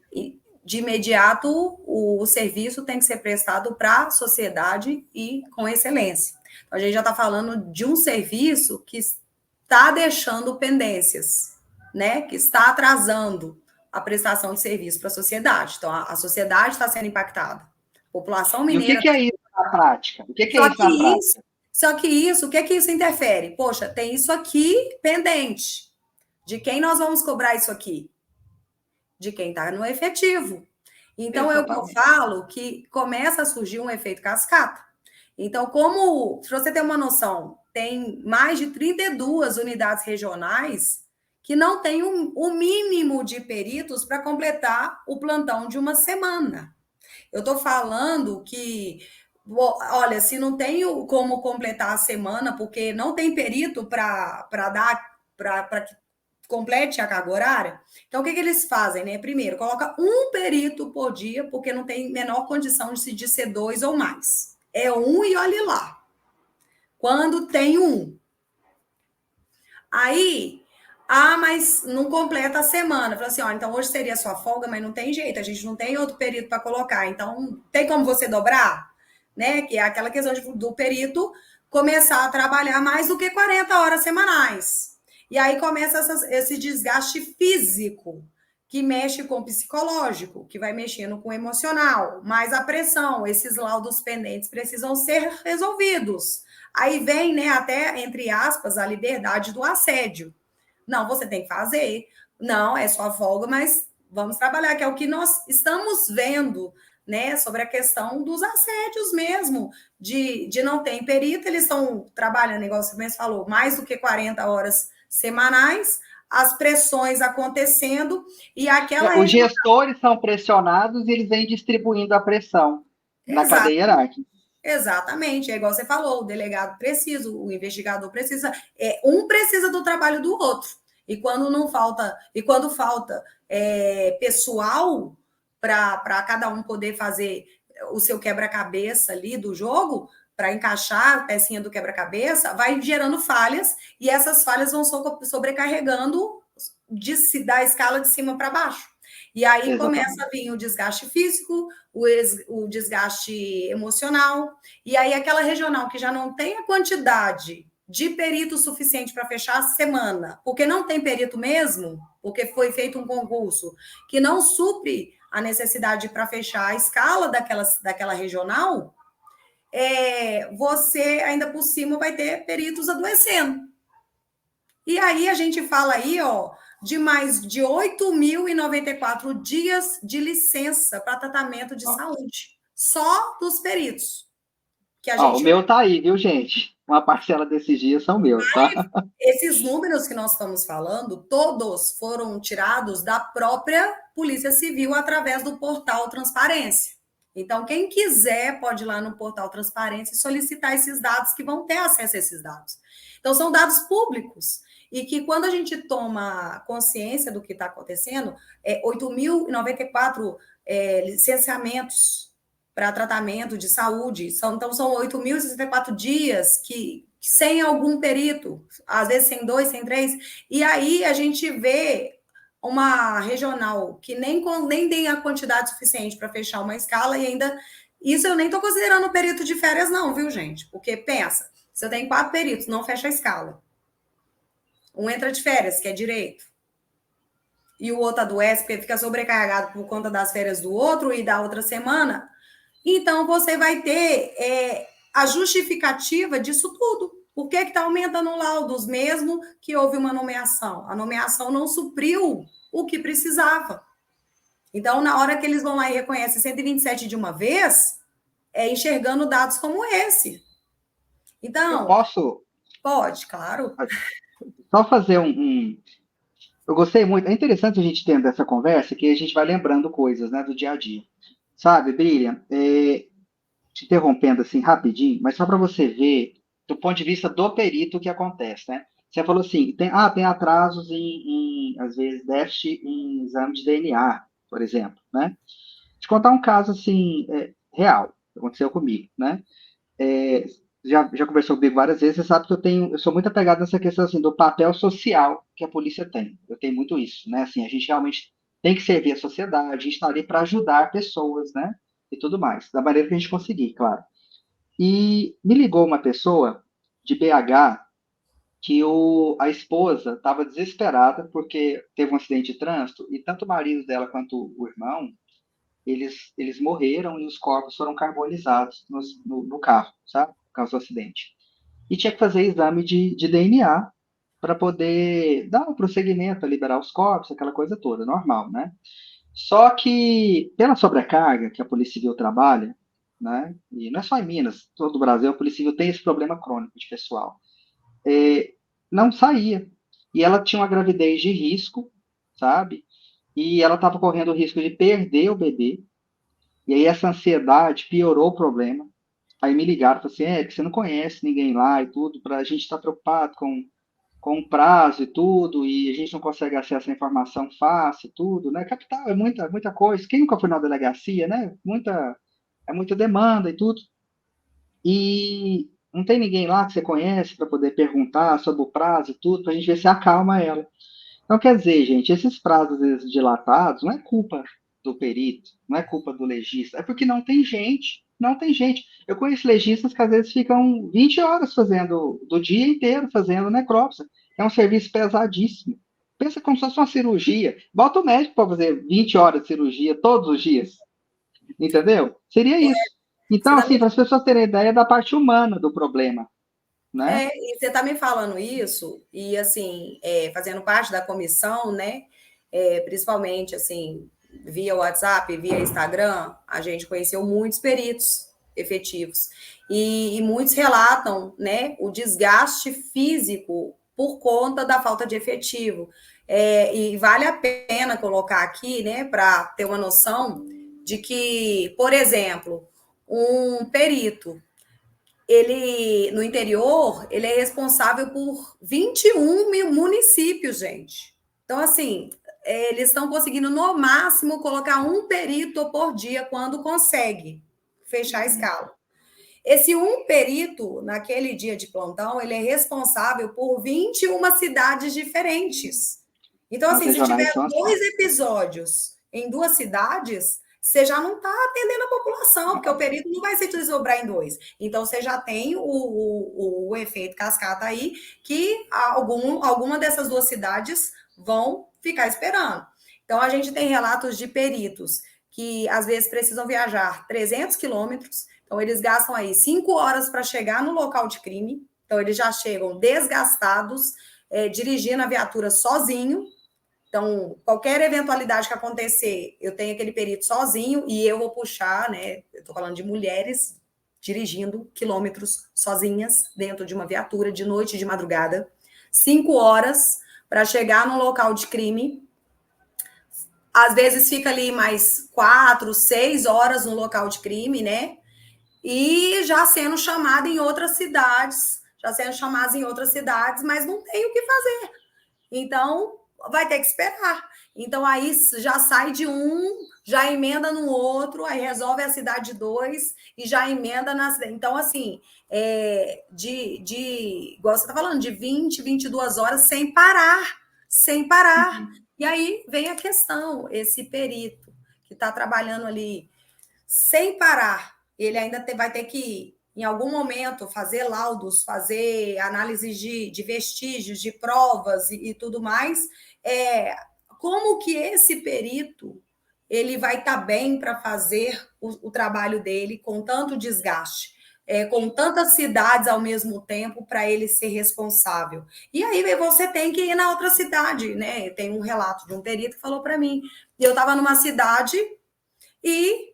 de imediato, o serviço tem que ser prestado para a sociedade e com excelência. Então, a gente já está falando de um serviço que está deixando pendências, né, que está atrasando a prestação de serviço para a sociedade. Então, a sociedade está sendo impactada. A população E o mineira. que é isso na prática? O que é Só isso que na prática? Só que isso, o que é que isso interfere? Poxa, tem isso aqui pendente. De quem nós vamos cobrar isso aqui? De quem está no efetivo. Então, eu Exatamente. falo que começa a surgir um efeito cascata. Então, como, se você ter uma noção, tem mais de 32 unidades regionais que não têm o mínimo de peritos para completar o plantão de uma semana. Eu estou falando que, olha, se não tenho como completar a semana, porque não tem perito para dar, para que complete a carga horária, então o que eles fazem, né? Primeiro, coloca um perito por dia, porque não tem menor condição de ser dois ou mais. É um e olhe lá. Quando tem um. Aí, mas não completa a semana. Fala assim, ó, então hoje seria a sua folga, mas não tem jeito, a gente não tem outro perito para colocar. Então, tem como você dobrar? Né? Que é aquela questão do perito começar a trabalhar mais do que 40 horas semanais. E aí começa esse desgaste físico, que mexe com o psicológico, que vai mexendo com o emocional, mais a pressão, esses laudos pendentes precisam ser resolvidos. Aí vem, né, até, entre aspas, a liberdade do assédio. Não, você tem que fazer. Não, é sua folga, mas vamos trabalhar, que é o que nós estamos vendo, né, sobre a questão dos assédios mesmo, de não ter perito, eles estão trabalhando, igual você mesmo falou, mais do que 40 horas semanais, as pressões acontecendo, e aquela... Os gestores são pressionados e eles vêm distribuindo a pressão na Exato. cadeia hierárquica. Exatamente, é igual você falou, o delegado precisa, o investigador precisa, um precisa do trabalho do outro. E quando não falta, pessoal para cada um poder fazer o seu quebra-cabeça ali do jogo, para encaixar a pecinha do quebra-cabeça, vai gerando falhas, e essas falhas vão sobrecarregando da escala de cima para baixo. E aí Exatamente. começa a vir o desgaste físico, o desgaste emocional, e aí aquela regional que já não tem a quantidade de perito suficiente para fechar a semana, porque não tem perito mesmo, porque foi feito um concurso que não supre a necessidade para fechar a escala daquela regional, você ainda por cima vai ter peritos adoecendo. E aí a gente fala aí, ó, de mais de 8.094 dias de licença para tratamento de saúde, só dos peritos. que a Ó, o gente... meu tá aí, viu, gente? Uma parcela desses dias são meus, tá? Esses números que nós estamos falando, todos foram tirados da própria Polícia Civil através do portal Transparência. Então, quem quiser pode ir lá no portal Transparência e solicitar esses dados, que vão ter acesso a esses dados. Então, são dados públicos. E que quando a gente toma consciência do que está acontecendo, 8.094 licenciamentos para tratamento de saúde. Então, são 8.064 dias que sem algum perito, às vezes sem dois, sem três. E aí a gente vê uma regional que nem tem a quantidade suficiente para fechar uma escala e ainda... Isso eu nem estou considerando o perito de férias não, viu, gente? Porque, pensa, se eu tenho 4 peritos, não fecha a escala. Um entra de férias, que é direito, e o outro adoece porque fica sobrecarregado por conta das férias do outro e da outra semana, então você vai ter a justificativa disso tudo. Por que está aumentando laudos, mesmo que houve uma nomeação? A nomeação não supriu o que precisava. Então, na hora que eles vão lá e reconhecem 127 de uma vez, enxergando dados como esse. Eu Então, posso pode, claro. só fazer Eu gostei muito. É interessante a gente tendo essa conversa, que a gente vai lembrando coisas, né, do dia a dia. Sabe, Brilha, te interrompendo assim rapidinho, mas só para você ver do ponto de vista do perito o que acontece, né? Você falou assim, tem atrasos às vezes, déficit em exame de DNA, por exemplo, né? Te contar um caso assim, real, que aconteceu comigo, né? É, já conversou comigo várias vezes, você sabe que eu sou muito apegado nessa questão assim, do papel social que a polícia tem. Eu tenho muito isso, né? Assim, a gente realmente tem que servir a sociedade, a gente está ali para ajudar pessoas, né? E tudo mais, da maneira que a gente conseguir, claro. E me ligou uma pessoa de BH que a esposa estava desesperada porque teve um acidente de trânsito e tanto o marido dela quanto o irmão, eles morreram e os corpos foram carbonizados no carro, sabe? Por causa do acidente. E tinha que fazer exame de DNA para poder dar um prosseguimento, liberar os corpos, aquela coisa toda, normal, né? Só que, pela sobrecarga que a Polícia Civil trabalha, né? E não é só em Minas, todo o Brasil, a Polícia Civil tem esse problema crônico de pessoal. Não saía. E ela tinha uma gravidez de risco, sabe? E ela estava correndo o risco de perder o bebê. E aí essa ansiedade piorou o problema. Aí me ligaram, falaram assim, que você não conhece ninguém lá e tudo, a gente está preocupado com o prazo e tudo, e a gente não consegue acesso à informação fácil e tudo, né? Capital é muita coisa. Quem nunca foi na delegacia, né? É muita demanda e tudo. E não tem ninguém lá que você conhece para poder perguntar sobre o prazo e tudo, para a gente ver se acalma ela. Então, quer dizer, gente, esses prazos dilatados não é culpa do perito, não é culpa do legista, é porque não tem gente, não tem gente. Eu conheço legistas que às vezes ficam 20 horas fazendo, do dia inteiro fazendo necrópsia. É um serviço pesadíssimo. Pensa como se fosse uma cirurgia. Bota o médico para fazer 20 horas de cirurgia todos os dias, entendeu? Seria isso. Você Então, está assim, me para as pessoas terem ideia da parte humana do problema, né? E você está me falando isso, e assim, fazendo parte da comissão, né? Principalmente assim, via WhatsApp, via Instagram, a gente conheceu muitos peritos efetivos. E muitos relatam, né, o desgaste físico por conta da falta de efetivo. E vale a pena colocar aqui, né, para ter uma noção de que, por exemplo, um perito ele no interior, ele é responsável por 21 mil municípios, gente. Então, assim, eles estão conseguindo, no máximo, colocar um perito por dia quando consegue fechar a escala. Esse um perito, naquele dia de plantão, ele é responsável por 21 cidades diferentes. Então, As assim, se tiver regionais são assim. 2 episódios em 2 cidades, você já não está atendendo a população, porque o perito não vai se desdobrar em 2. Então, você já tem o efeito cascata aí, que alguma dessas 2 cidades vão ficar esperando. Então, a gente tem relatos de peritos que, às vezes, precisam viajar 300 quilômetros. Então, eles gastam aí 5 horas para chegar no local de crime. Então, eles já chegam desgastados, dirigindo a viatura sozinho. Então, qualquer eventualidade que acontecer, eu tenho aquele perito sozinho e eu vou puxar, né? Eu estou falando de mulheres dirigindo quilômetros sozinhas dentro de uma viatura de noite, de madrugada, 5 horas para chegar no local de crime. Às vezes fica ali mais 4, 6 horas no local de crime, né? E já sendo chamada em outras cidades, mas não tem o que fazer. Então, vai ter que esperar. Então, aí já sai de um, já emenda no outro, aí resolve a cidade 2 e já emenda na cidade. Então, assim, igual você está falando, de 20, 22 horas sem parar, sem parar. E aí vem a questão, esse perito que está trabalhando ali sem parar, ele ainda vai ter que, em algum momento, fazer laudos, fazer análises de vestígios, de provas e tudo mais. Como que esse perito ele vai estar bem para fazer o trabalho dele com tanto desgaste? Com tantas cidades ao mesmo tempo para ele ser responsável. E aí você tem que ir na outra cidade, né? Tem um relato de um perito que falou para mim. Eu estava numa cidade e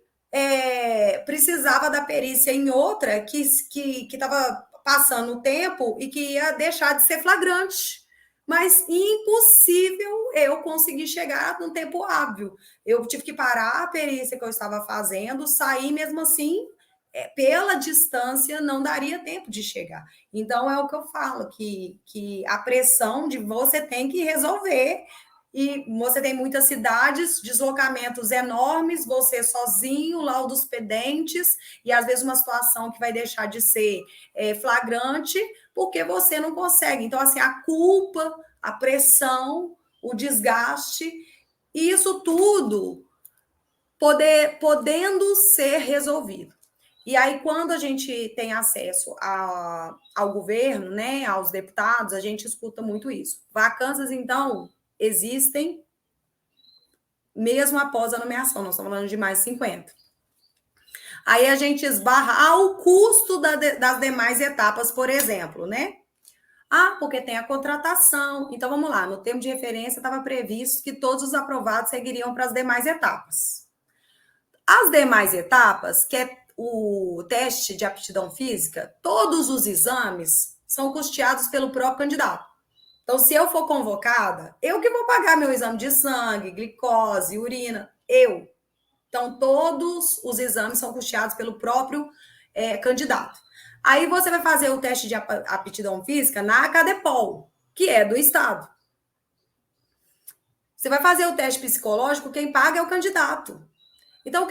precisava da perícia em outra que estava passando o tempo e que ia deixar de ser flagrante. Mas impossível eu conseguir chegar no tempo hábil. Eu tive que parar a perícia que eu estava fazendo, sair mesmo assim, pela distância, não daria tempo de chegar. Então, é o que eu falo, que a pressão de você tem que resolver. E você tem muitas cidades, deslocamentos enormes, você sozinho, laudos pendentes, e às vezes uma situação que vai deixar de ser flagrante, porque você não consegue. Então, assim, a culpa, a pressão, o desgaste, isso tudo podendo ser resolvido. E aí, quando a gente tem acesso ao governo, né, aos deputados, a gente escuta muito isso. Vacâncias, então, existem mesmo após a nomeação, nós estamos falando de mais 50. Aí a gente esbarra ao custo das demais etapas, por exemplo, né? Porque tem a contratação. Então, vamos lá, no termo de referência estava previsto que todos os aprovados seguiriam para as demais etapas. As demais etapas, que é o teste de aptidão física, todos os exames são custeados pelo próprio candidato. Então, se eu for convocada, eu que vou pagar meu exame de sangue, glicose, urina, eu. Então, todos os exames são custeados pelo próprio candidato. Aí você vai fazer o teste de aptidão física na Acadepol, que é do Estado. Você vai fazer o teste psicológico, quem paga é o candidato. Então,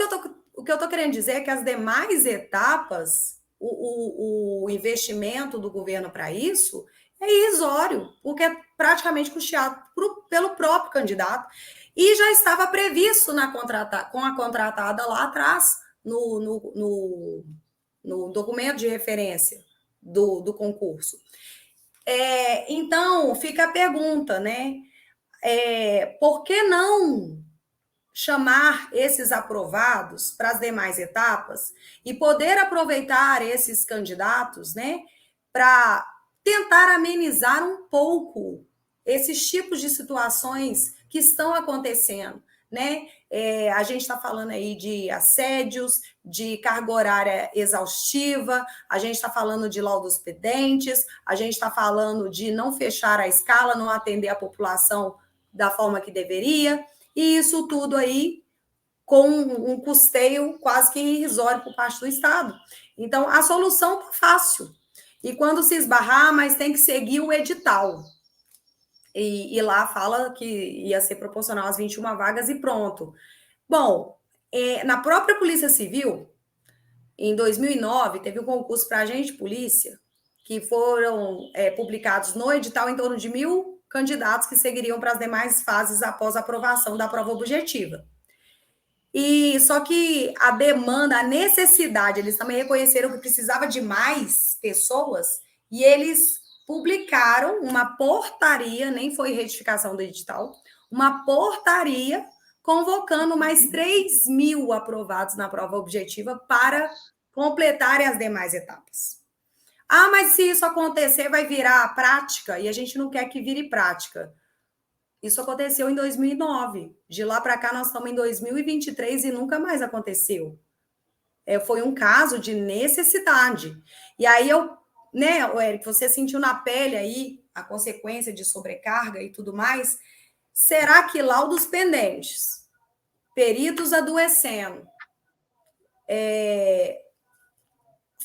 o que eu tô querendo dizer é que as demais etapas, o investimento do governo para isso é irrisório, porque é praticamente custeado pelo próprio candidato. E já estava previsto com a contratada lá atrás, no documento de referência do concurso. Então, fica a pergunta, né? Por que não chamar esses aprovados para as demais etapas e poder aproveitar esses candidatos, né, para tentar amenizar um pouco esses tipos de situações que estão acontecendo, né? A gente está falando aí de assédios, de carga horária exaustiva, a gente está falando de laudos pendentes, a gente está falando de não fechar a escala, não atender a população da forma que deveria, e isso tudo aí com um custeio quase que irrisório por parte do Estado. Então, a solução está fácil. E quando se esbarrar, mas tem que seguir o edital. E lá fala que ia ser proporcional às 21 vagas e pronto. Bom, na própria Polícia Civil, em 2009, teve um concurso para agente de polícia, que foram publicados no edital em torno de 1.000 candidatos que seguiriam para as demais fases após a aprovação da prova objetiva. E só que a demanda, a necessidade, eles também reconheceram que precisava de mais pessoas e eles publicaram uma portaria, nem foi retificação do edital, uma portaria convocando mais 3.000 aprovados na prova objetiva para completarem as demais etapas. Mas se isso acontecer, vai virar prática, e a gente não quer que vire prática. Isso aconteceu em 2009. De lá para cá, nós estamos em 2023 e nunca mais aconteceu. foi um caso de necessidade. E aí né, Eric, você sentiu na pele aí a consequência de sobrecarga e tudo mais. Será que laudos pendentes, peritos adoecendo,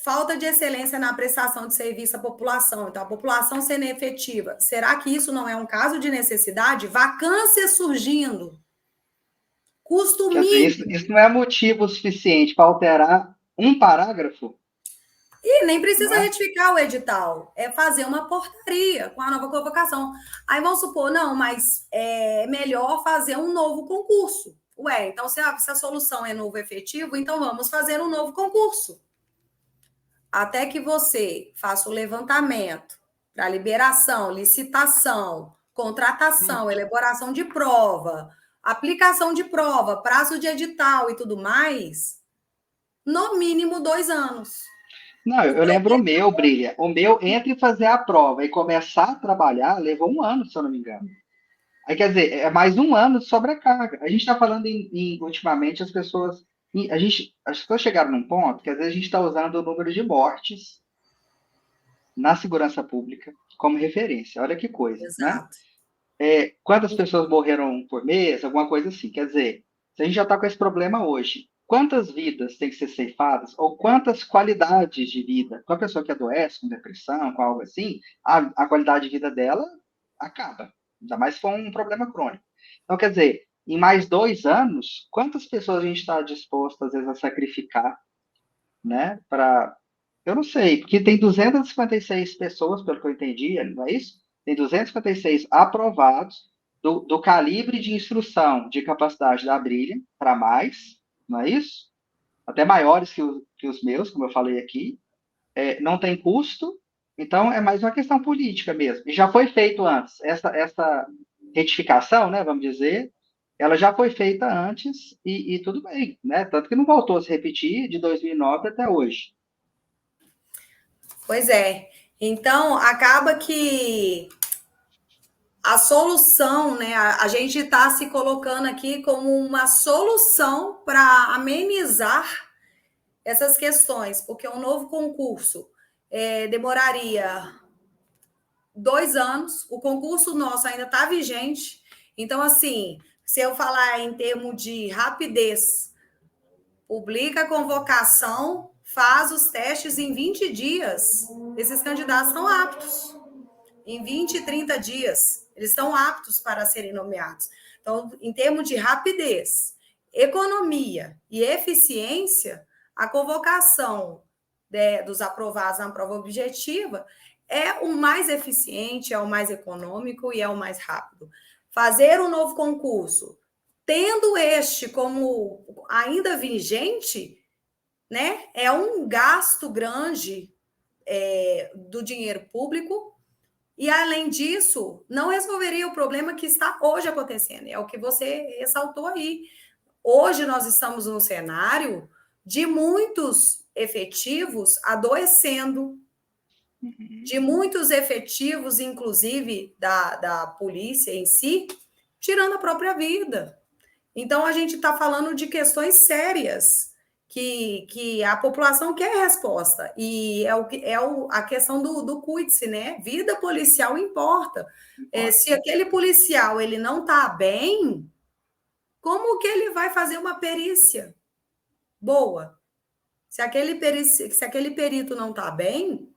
falta de excelência na prestação de serviço à população, então a população sendo efetiva, será que isso não é um caso de necessidade? Vacância surgindo, custo Quer dizer, mínimo. isso não é motivo suficiente para alterar um parágrafo? E nem Não precisa é? retificar o edital, é fazer uma portaria com a nova convocação. Aí vamos supor, não, mas é melhor fazer um novo concurso. Ué, então se a solução é novo efetivo, então vamos fazer um novo concurso. Até que você faça o levantamento para liberação, licitação, contratação, elaboração de prova, aplicação de prova, prazo de edital e tudo mais, no mínimo 2 anos. Não, eu lembro o meu, Brilha. O meu, entre fazer a prova e começar a trabalhar, levou um ano, se eu não me engano. Aí, quer dizer, é mais um ano de sobrecarga. A gente está falando ultimamente, as pessoas chegaram num ponto que às vezes a gente está usando o número de mortes na segurança pública como referência. Olha que coisa, né? Exato. Quantas pessoas morreram por mês, alguma coisa assim. Quer dizer, se a gente já está com esse problema hoje, quantas vidas têm que ser ceifadas, ou quantas qualidades de vida? Com a pessoa que adoece, com depressão, com algo assim, a qualidade de vida dela acaba. Ainda mais se for um problema crônico. Então, quer dizer, em mais 2 anos, quantas pessoas a gente está disposto, às vezes, a sacrificar, né? Eu não sei, porque tem 256 pessoas, pelo que eu entendi, não é isso? Tem 256 aprovados do calibre de instrução de capacidade da Brilha para mais, não é isso? Até maiores que os meus, como eu falei aqui. Não tem custo, então é mais uma questão política mesmo. E já foi feito antes. Essa retificação, né, vamos dizer, ela já foi feita antes e tudo bem, né? Tanto que não voltou a se repetir de 2009 até hoje. Pois é. Então, acaba que a solução, né? A gente está se colocando aqui como uma solução para amenizar essas questões, porque um novo concurso demoraria 2 anos, o concurso nosso ainda está vigente. Então, assim, se eu falar em termos de rapidez, publica a convocação, faz os testes em 20 dias. Esses candidatos estão aptos. Em 20, 30 dias, eles estão aptos para serem nomeados. Então, em termos de rapidez, economia e eficiência, a convocação dos aprovados na prova objetiva é o mais eficiente, é o mais econômico e é o mais rápido. Fazer um novo concurso, tendo este como ainda vigente, né, é um gasto grande do dinheiro público e, além disso, não resolveria o problema que está hoje acontecendo. É o que você ressaltou aí. Hoje nós estamos num cenário de muitos efetivos adoecendo, de muitos efetivos, inclusive da polícia em si, tirando a própria vida. Então, a gente está falando de questões sérias que a população quer resposta. E a questão do cuide-se, né? Vida policial importa. Se aquele policial ele não está bem, como que ele vai fazer uma perícia boa? Se aquele perito não está bem,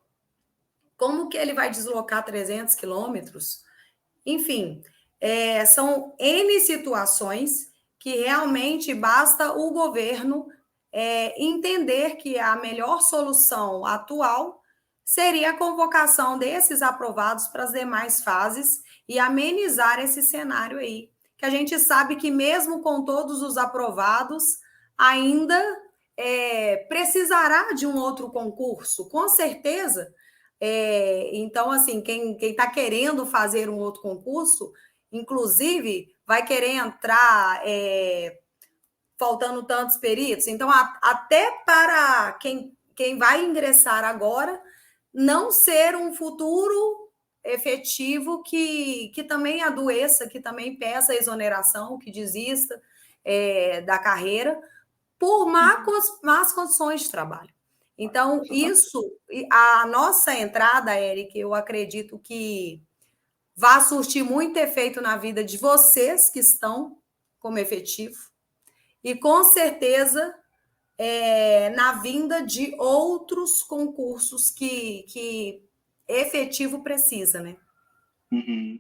como que ele vai deslocar 300 quilômetros? Enfim, são N situações que realmente basta o governo entender que a melhor solução atual seria a convocação desses aprovados para as demais fases e amenizar esse cenário aí. Que a gente sabe que mesmo com todos os aprovados, ainda precisará de um outro concurso, com certeza. Então, assim, quem está querendo fazer um outro concurso, inclusive, vai querer entrar faltando tantos peritos. Então, até para quem vai ingressar agora, não ser um futuro efetivo que também adoeça, que também peça exoneração, que desista da carreira, por más condições de trabalho. Então, a nossa entrada, Eric, eu acredito que vai surtir muito efeito na vida de vocês que estão como efetivo e, com certeza, na vinda de outros concursos que efetivo precisa, né? Uhum.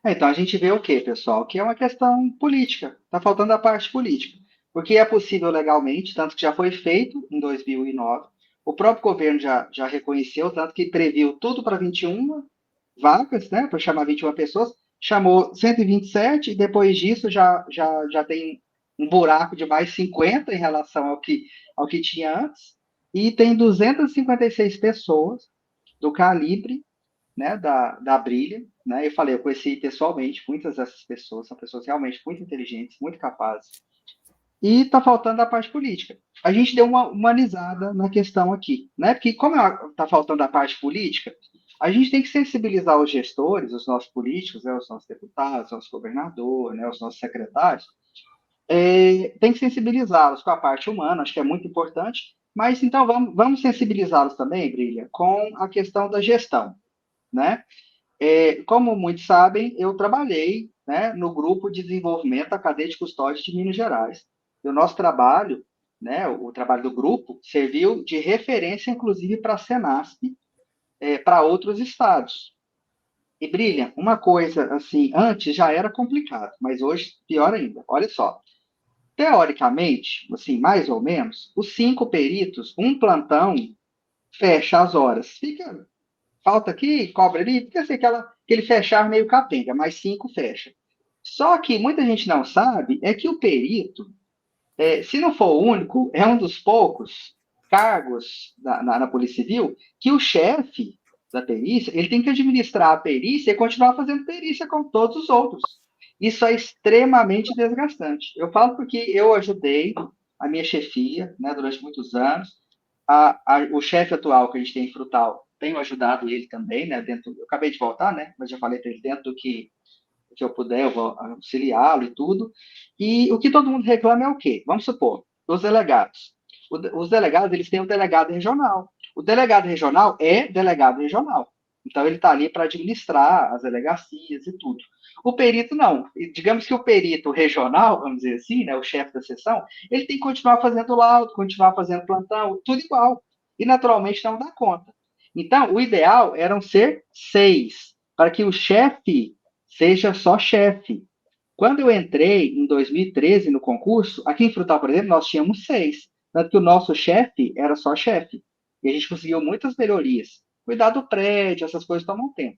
Então, a gente vê o quê, pessoal? Que é uma questão política. Está faltando a parte política. Porque é possível legalmente, tanto que já foi feito em 2009. O próprio governo já reconheceu, tanto que previu tudo para 21 vagas, né, para chamar 21 pessoas. Chamou 127 e depois disso já tem um buraco de mais 50 em relação ao que tinha antes. E tem 256 pessoas do calibre, né, da Brilha, né? Eu falei, eu conheci pessoalmente muitas dessas pessoas, são pessoas realmente muito inteligentes, muito capazes. E está faltando a parte política. A gente deu uma humanizada na questão aqui, né? Porque como está faltando a parte política, a gente tem que sensibilizar os gestores, os nossos políticos, né, os nossos deputados, os nossos governadores, né, os nossos secretários, tem que sensibilizá-los com a parte humana, acho que é muito importante, mas então vamos sensibilizá-los também, Brilha, com a questão da gestão, né? Como muitos sabem, eu trabalhei, né, no grupo de desenvolvimento da cadeia de custódia de Minas Gerais. E o nosso trabalho, né, o trabalho do grupo, serviu de referência, inclusive, para a Senasp, para outros estados. E, Brilha, uma coisa assim, antes já era complicado, mas hoje pior ainda. Olha só, teoricamente, assim, mais ou menos, os 5 peritos, um plantão fecha as horas. Fica falta aqui, cobra ali, fica assim, aquele fechar meio capenga, mas 5 fecha. Só que muita gente não sabe é que o perito, se não for o único, é um dos poucos cargos na Polícia Civil que o chefe da perícia, ele tem que administrar a perícia e continuar fazendo perícia com todos os outros. Isso é extremamente desgastante. Eu falo porque eu ajudei a minha chefia, né, durante muitos anos, o chefe atual que a gente tem em Frutal, tenho ajudado ele também, né? Eu acabei de voltar, né? Mas já falei para ele, dentro do que eu puder, eu vou auxiliá-lo e tudo. E o que todo mundo reclama é o quê? Vamos supor, os delegados. Os delegados, eles têm um delegado regional. O delegado regional é delegado regional. Então, ele está ali para administrar as delegacias e tudo. O perito, não. Digamos que o perito regional, vamos dizer assim, né, o chefe da seção, ele tem que continuar fazendo laudo, continuar fazendo plantão, tudo igual. E, naturalmente, não dá conta. Então, o ideal eram ser 6, para que o chefe seja só chefe. Quando eu entrei em 2013 no concurso, aqui em Frutal, por exemplo, nós tínhamos 6. Tanto que o nosso chefe era só chefe. E a gente conseguiu muitas melhorias. Cuidar do prédio, essas coisas tomam tempo.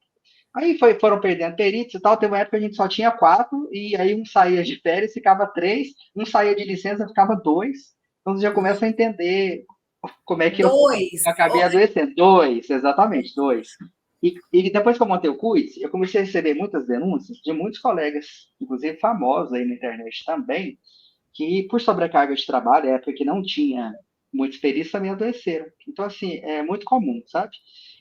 Aí foram perdendo peritos e tal. Teve uma época que a gente só tinha 4, e aí um saía de férias, ficava 3, um saía de licença, ficava 2. Então você já começa a entender como é que eu Dois. acabei adoecendo. 2, exatamente, 2. E depois que eu montei o CUIS, eu comecei a receber muitas denúncias de muitos colegas, inclusive famosos aí na internet também, que por sobrecarga de trabalho, época que não tinha muitos peritos, também adoeceram. Então, assim, é muito comum, sabe?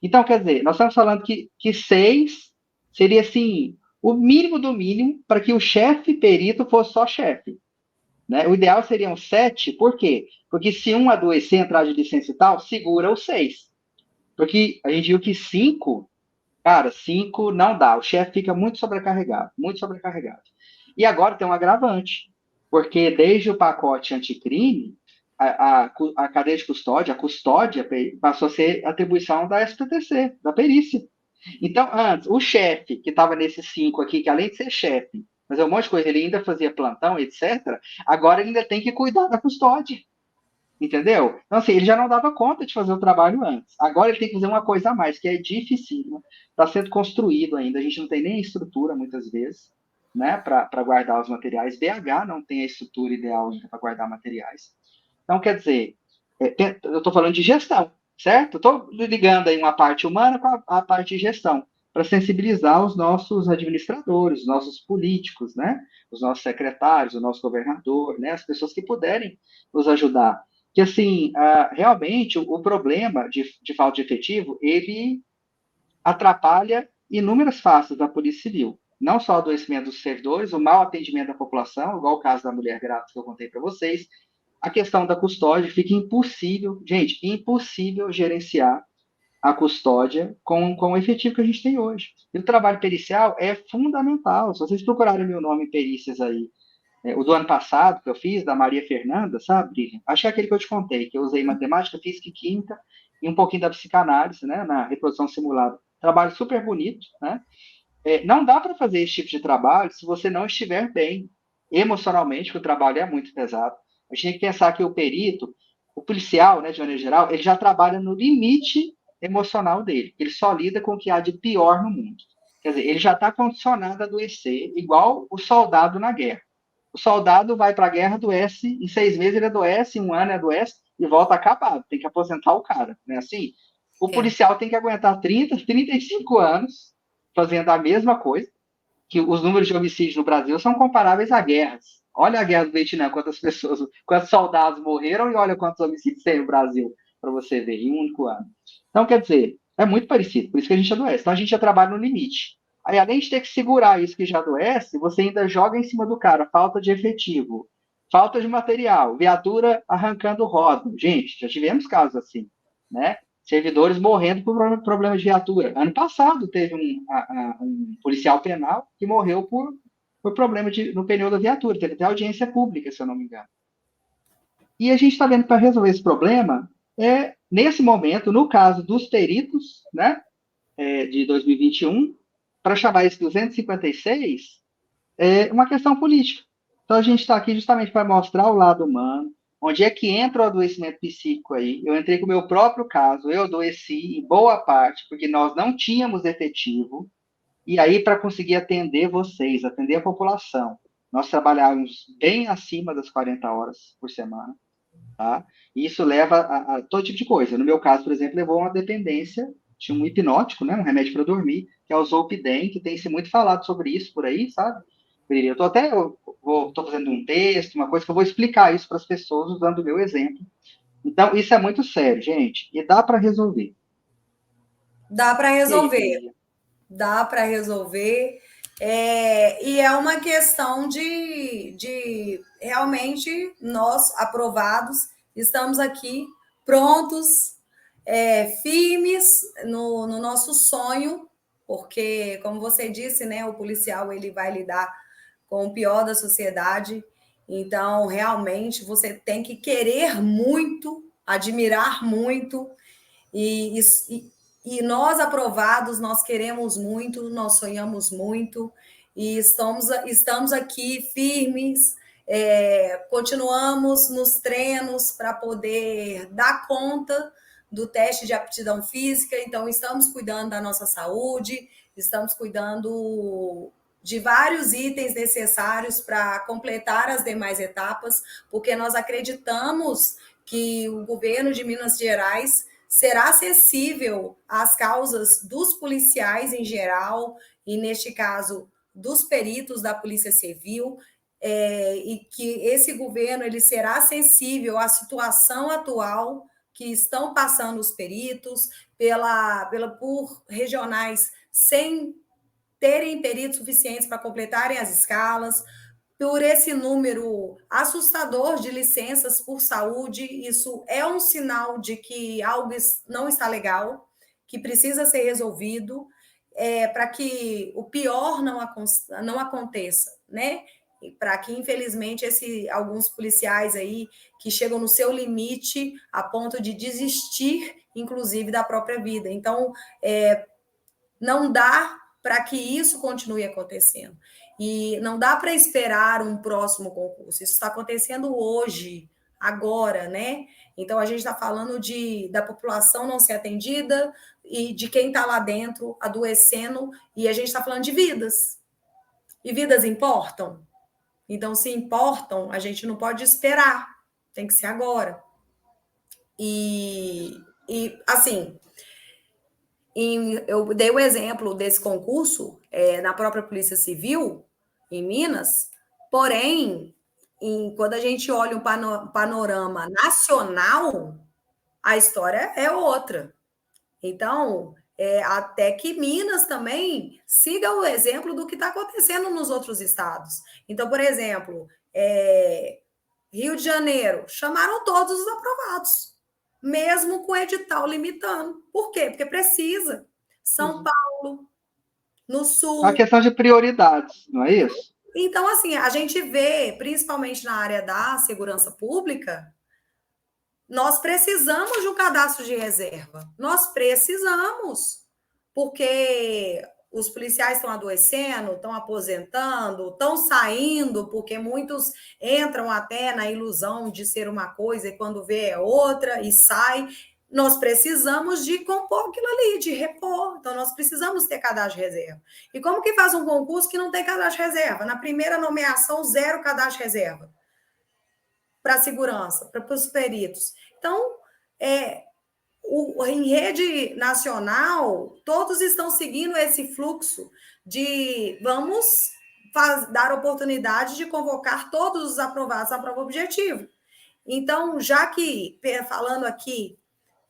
Então, quer dizer, nós estamos falando que 6 seria, assim, o mínimo do mínimo para que o chefe perito fosse só chefe. Né? O ideal seriam 7, por quê? Porque se um adoecer, entrar de licença e tal, segura os 6. Porque a gente viu que 5, cara, 5 não dá. O chefe fica muito sobrecarregado, muito sobrecarregado. E agora tem um agravante, porque desde o pacote anticrime, a cadeia de custódia, a custódia passou a ser atribuição da SPTC, da perícia. Então, antes, o chefe, que estava nesses 5 aqui, que além de ser chefe, fazer um monte de coisa, ele ainda fazia plantão, etc., agora ele ainda tem que cuidar da custódia. Entendeu? Então, assim, ele já não dava conta de fazer o trabalho antes. Agora ele tem que fazer uma coisa a mais, que é difícil. Está sendo construído ainda. A gente não tem nem estrutura, muitas vezes, né, para guardar os materiais. BH não tem a estrutura ideal para guardar materiais. Então, quer dizer, eu estou falando de gestão, certo? Estou ligando aí uma parte humana com a parte de gestão, para sensibilizar os nossos administradores, os nossos políticos, né? Os nossos secretários, o nosso governador, né? As pessoas que puderem nos ajudar. Que, assim, realmente, o problema de falta de efetivo, ele atrapalha inúmeras faces da Polícia Civil. Não só o adoecimento dos servidores, o mau atendimento da população, igual o caso da mulher grávida que eu contei para vocês, a questão da custódia, fica impossível, gente, impossível gerenciar a custódia com o efetivo que a gente tem hoje. E o trabalho pericial é fundamental. Se vocês procurarem meu nome em perícias aí, o do ano passado que eu fiz, da Maria Fernanda, sabe, Lilian? Acho que é aquele que eu te contei, que eu usei matemática, física e química e um pouquinho da psicanálise, né, na reprodução simulada. Trabalho super bonito, né? Não dá para fazer esse tipo de trabalho se você não estiver bem emocionalmente, que o trabalho é muito pesado. A gente tem que pensar que o perito, o policial, né, de maneira geral, ele já trabalha no limite emocional dele. Ele só lida com o que há de pior no mundo. Quer dizer, ele já está condicionado a adoecer, igual o soldado na guerra. O soldado vai para a guerra, adoece, em 6 meses ele adoece, em um ano ele adoece e volta acabado. Tem que aposentar o cara, né? Assim, o É. policial tem que aguentar 30, 35 anos fazendo a mesma coisa, que os números de homicídios no Brasil são comparáveis a guerras. Olha a guerra do Vietnã, quantas pessoas, quantos soldados morreram e olha quantos homicídios tem no Brasil, para você ver, em um único ano. Então, quer dizer, é muito parecido, por isso que a gente adoece. Então, a gente já trabalha no limite. Aí, além de ter que segurar isso que já adoece, você ainda joga em cima do cara falta de efetivo, falta de material, viatura arrancando roda. Gente, já tivemos casos assim, né? Servidores morrendo por problema de viatura. Ano passado teve um policial penal que morreu por problema no pneu da viatura. Teve até audiência pública, se eu não me engano. E a gente está vendo que para resolver esse problema, nesse momento, no caso dos peritos, né, de 2021, para chamar esse 256, uma questão política. Então a gente está aqui justamente para mostrar o lado humano, onde é que entra o adoecimento psíquico aí. Eu entrei com o meu próprio caso, eu adoeci em boa parte, porque nós não tínhamos efetivo, e aí para conseguir atender vocês, atender a população, nós trabalhávamos bem acima das 40 horas por semana, tá? E isso leva a todo tipo de coisa. No meu caso, por exemplo, levou a uma dependência de um hipnótico, né, um remédio para dormir, que é o Zolpidem, que tem se muito falado sobre isso por aí, sabe? Eu estou fazendo um texto, uma coisa que eu vou explicar isso para as pessoas usando o meu exemplo. Então, isso é muito sério, gente, e dá para resolver. Dá para E aí, resolver. Lília? Dá para resolver. E é uma questão de realmente nós, aprovados, estamos aqui prontos, firmes no nosso sonho, porque, como você disse, né, o policial ele vai lidar com o pior da sociedade. Então, realmente, você tem que querer muito, admirar muito, e, e, e nós, aprovados, nós queremos muito, nós sonhamos muito, e estamos aqui firmes, continuamos nos treinos para poder dar conta do teste de aptidão física, então estamos cuidando da nossa saúde, estamos cuidando de vários itens necessários para completar as demais etapas, porque nós acreditamos que o governo de Minas Gerais será acessível às causas dos policiais em geral, e neste caso dos peritos da Polícia Civil, e que esse governo ele será sensível à situação atual que estão passando os peritos, por regionais sem terem peritos suficientes para completarem as escalas, por esse número assustador de licenças por saúde. Isso é um sinal de que algo não está legal, que precisa ser resolvido, para que o pior não aconteça, né? Para que, infelizmente, alguns policiais aí que chegam no seu limite a ponto de desistir, inclusive, da própria vida. Então, não dá para que isso continue acontecendo. E não dá para esperar um próximo concurso. Isso está acontecendo hoje, agora, né? Então a gente está falando da população não ser atendida e de quem está lá dentro adoecendo, e a gente está falando de vidas. E vidas importam? Então, se importam, a gente não pode esperar, tem que ser agora. E assim, eu dei o exemplo desse concurso na própria Polícia Civil, em Minas, porém, quando a gente olha um panorama nacional, a história é outra. Então, até que Minas também siga o exemplo do que está acontecendo nos outros estados. Então, por exemplo, Rio de Janeiro, chamaram todos os aprovados, mesmo com o edital limitando. Por quê? Porque precisa. São Paulo, no É uma Sul. questão de prioridades, não é isso? Então, assim, a gente vê, principalmente na área da segurança pública, nós precisamos de um cadastro de reserva. Nós precisamos. Porque os policiais estão adoecendo, estão aposentando, estão saindo, porque muitos entram até na ilusão de ser uma coisa e quando vê é outra e sai. Nós precisamos de compor aquilo ali, de repor. Então, nós precisamos ter cadastro de reserva. E como que faz um concurso que não tem cadastro de reserva? Na primeira nomeação, 0 cadastro de reserva para a segurança, para os peritos. Então, em rede nacional, todos estão seguindo esse fluxo de vamos dar oportunidade de convocar todos os aprovados à prova objetivo. Então, já que, falando aqui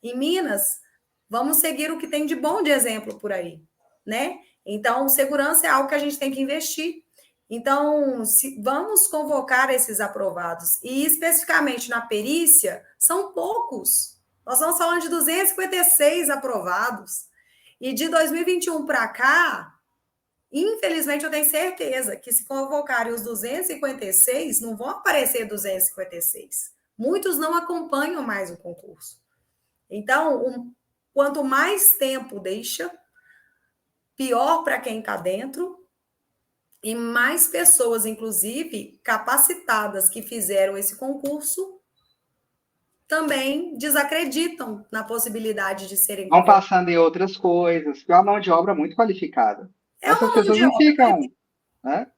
em Minas, vamos seguir o que tem de bom de exemplo por aí, né? Então, segurança é algo que a gente tem que investir. Então, vamos convocar esses aprovados. E, especificamente na perícia, são poucos. Nós estamos falando de 256 aprovados. E de 2021 para cá, infelizmente, eu tenho certeza que se convocarem os 256, não vão aparecer 256. Muitos não acompanham mais o concurso. Então, quanto mais tempo deixa, pior para quem está dentro, e mais pessoas, inclusive, capacitadas que fizeram esse concurso, também desacreditam na possibilidade de serem Vão convocadas. passando em outras coisas, porque é uma mão de obra muito qualificada. É Essas uma mão pessoas de não obra. ficam, né?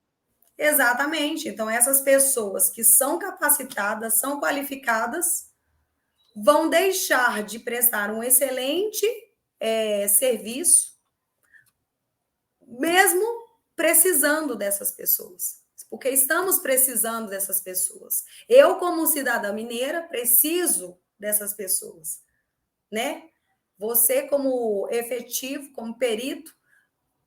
Exatamente. Então, essas pessoas que são capacitadas, são qualificadas, vão deixar de prestar um excelente serviço, mesmo precisando dessas pessoas. Porque estamos precisando dessas pessoas. Eu, como cidadã mineira, preciso dessas pessoas, né? Você, como efetivo, como perito,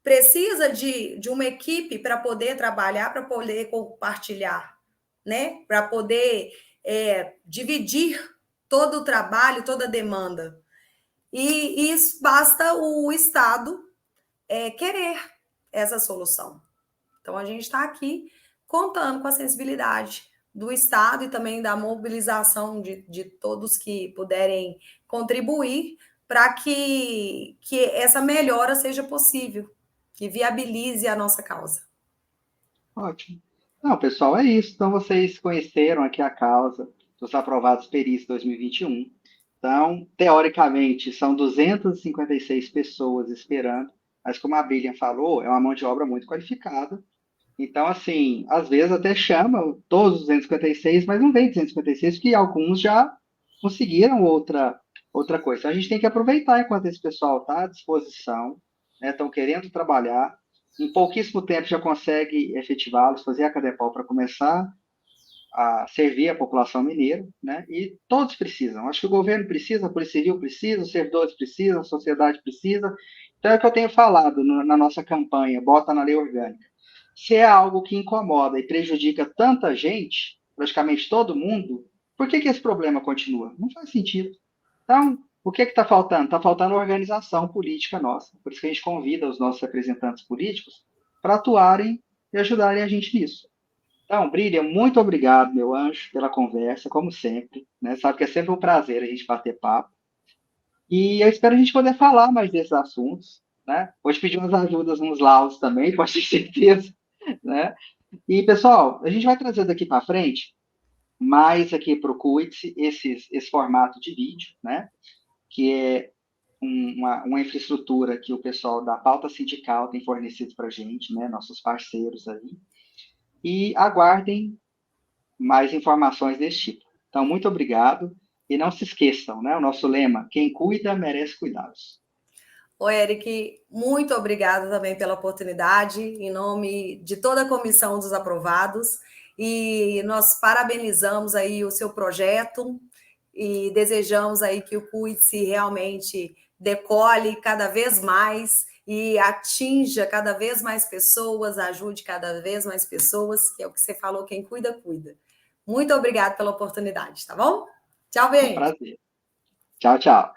precisa de uma equipe para poder trabalhar, para poder compartilhar, né? Para poder dividir todo o trabalho, toda a demanda. E isso basta o Estado querer essa solução. Então, a gente está aqui contando com a sensibilidade do Estado e também da mobilização de todos que puderem contribuir para que essa melhora seja possível, que viabilize a nossa causa. Ótimo. Não, pessoal, é isso. Então, vocês conheceram aqui a causa dos aprovados peris 2021. Então, teoricamente, são 256 pessoas esperando, mas como a Brilliant falou, é uma mão de obra muito qualificada. Então, assim, às vezes até chama todos os 256, mas não vem 256, porque alguns já conseguiram outra coisa. Então, a gente tem que aproveitar enquanto esse pessoal está à disposição, né, estão querendo trabalhar, em pouquíssimo tempo já consegue efetivá-los, fazer a Cadepol para começar a servir a população mineira, né? E todos precisam. Acho que o governo precisa, a Polícia Civil precisa, os servidores precisam, a sociedade precisa. Então é o que eu tenho falado na nossa campanha, bota na lei orgânica. Se é algo que incomoda e prejudica tanta gente, praticamente todo mundo, por que esse problema continua? Não faz sentido. Então, o que está faltando? Está faltando organização política nossa. Por isso que a gente convida os nossos representantes políticos para atuarem e ajudarem a gente nisso. Então, Brília, muito obrigado, meu anjo, pela conversa, como sempre. Né? Sabe que é sempre um prazer a gente bater papo. E eu espero a gente poder falar mais desses assuntos. Né? Vou te pedir umas ajudas nos laudos também, pode ter certeza. Né? E, pessoal, a gente vai trazer daqui para frente mais aqui para o Cuide-se esse formato de vídeo, né? Que é uma infraestrutura que o pessoal da pauta sindical tem fornecido para a gente, né? Nossos parceiros aí. E aguardem mais informações desse tipo. Então, muito obrigado. E não se esqueçam, né? O nosso lema: quem cuida merece cuidados. Ô, Eric, muito obrigada também pela oportunidade, em nome de toda a comissão dos aprovados, e nós parabenizamos aí o seu projeto e desejamos aí que o Cuide-se realmente decole cada vez mais e atinja cada vez mais pessoas, ajude cada vez mais pessoas, que é o que você falou, quem cuida, cuida. Muito obrigada pela oportunidade, tá bom? Tchau, É um gente. prazer. Tchau, tchau.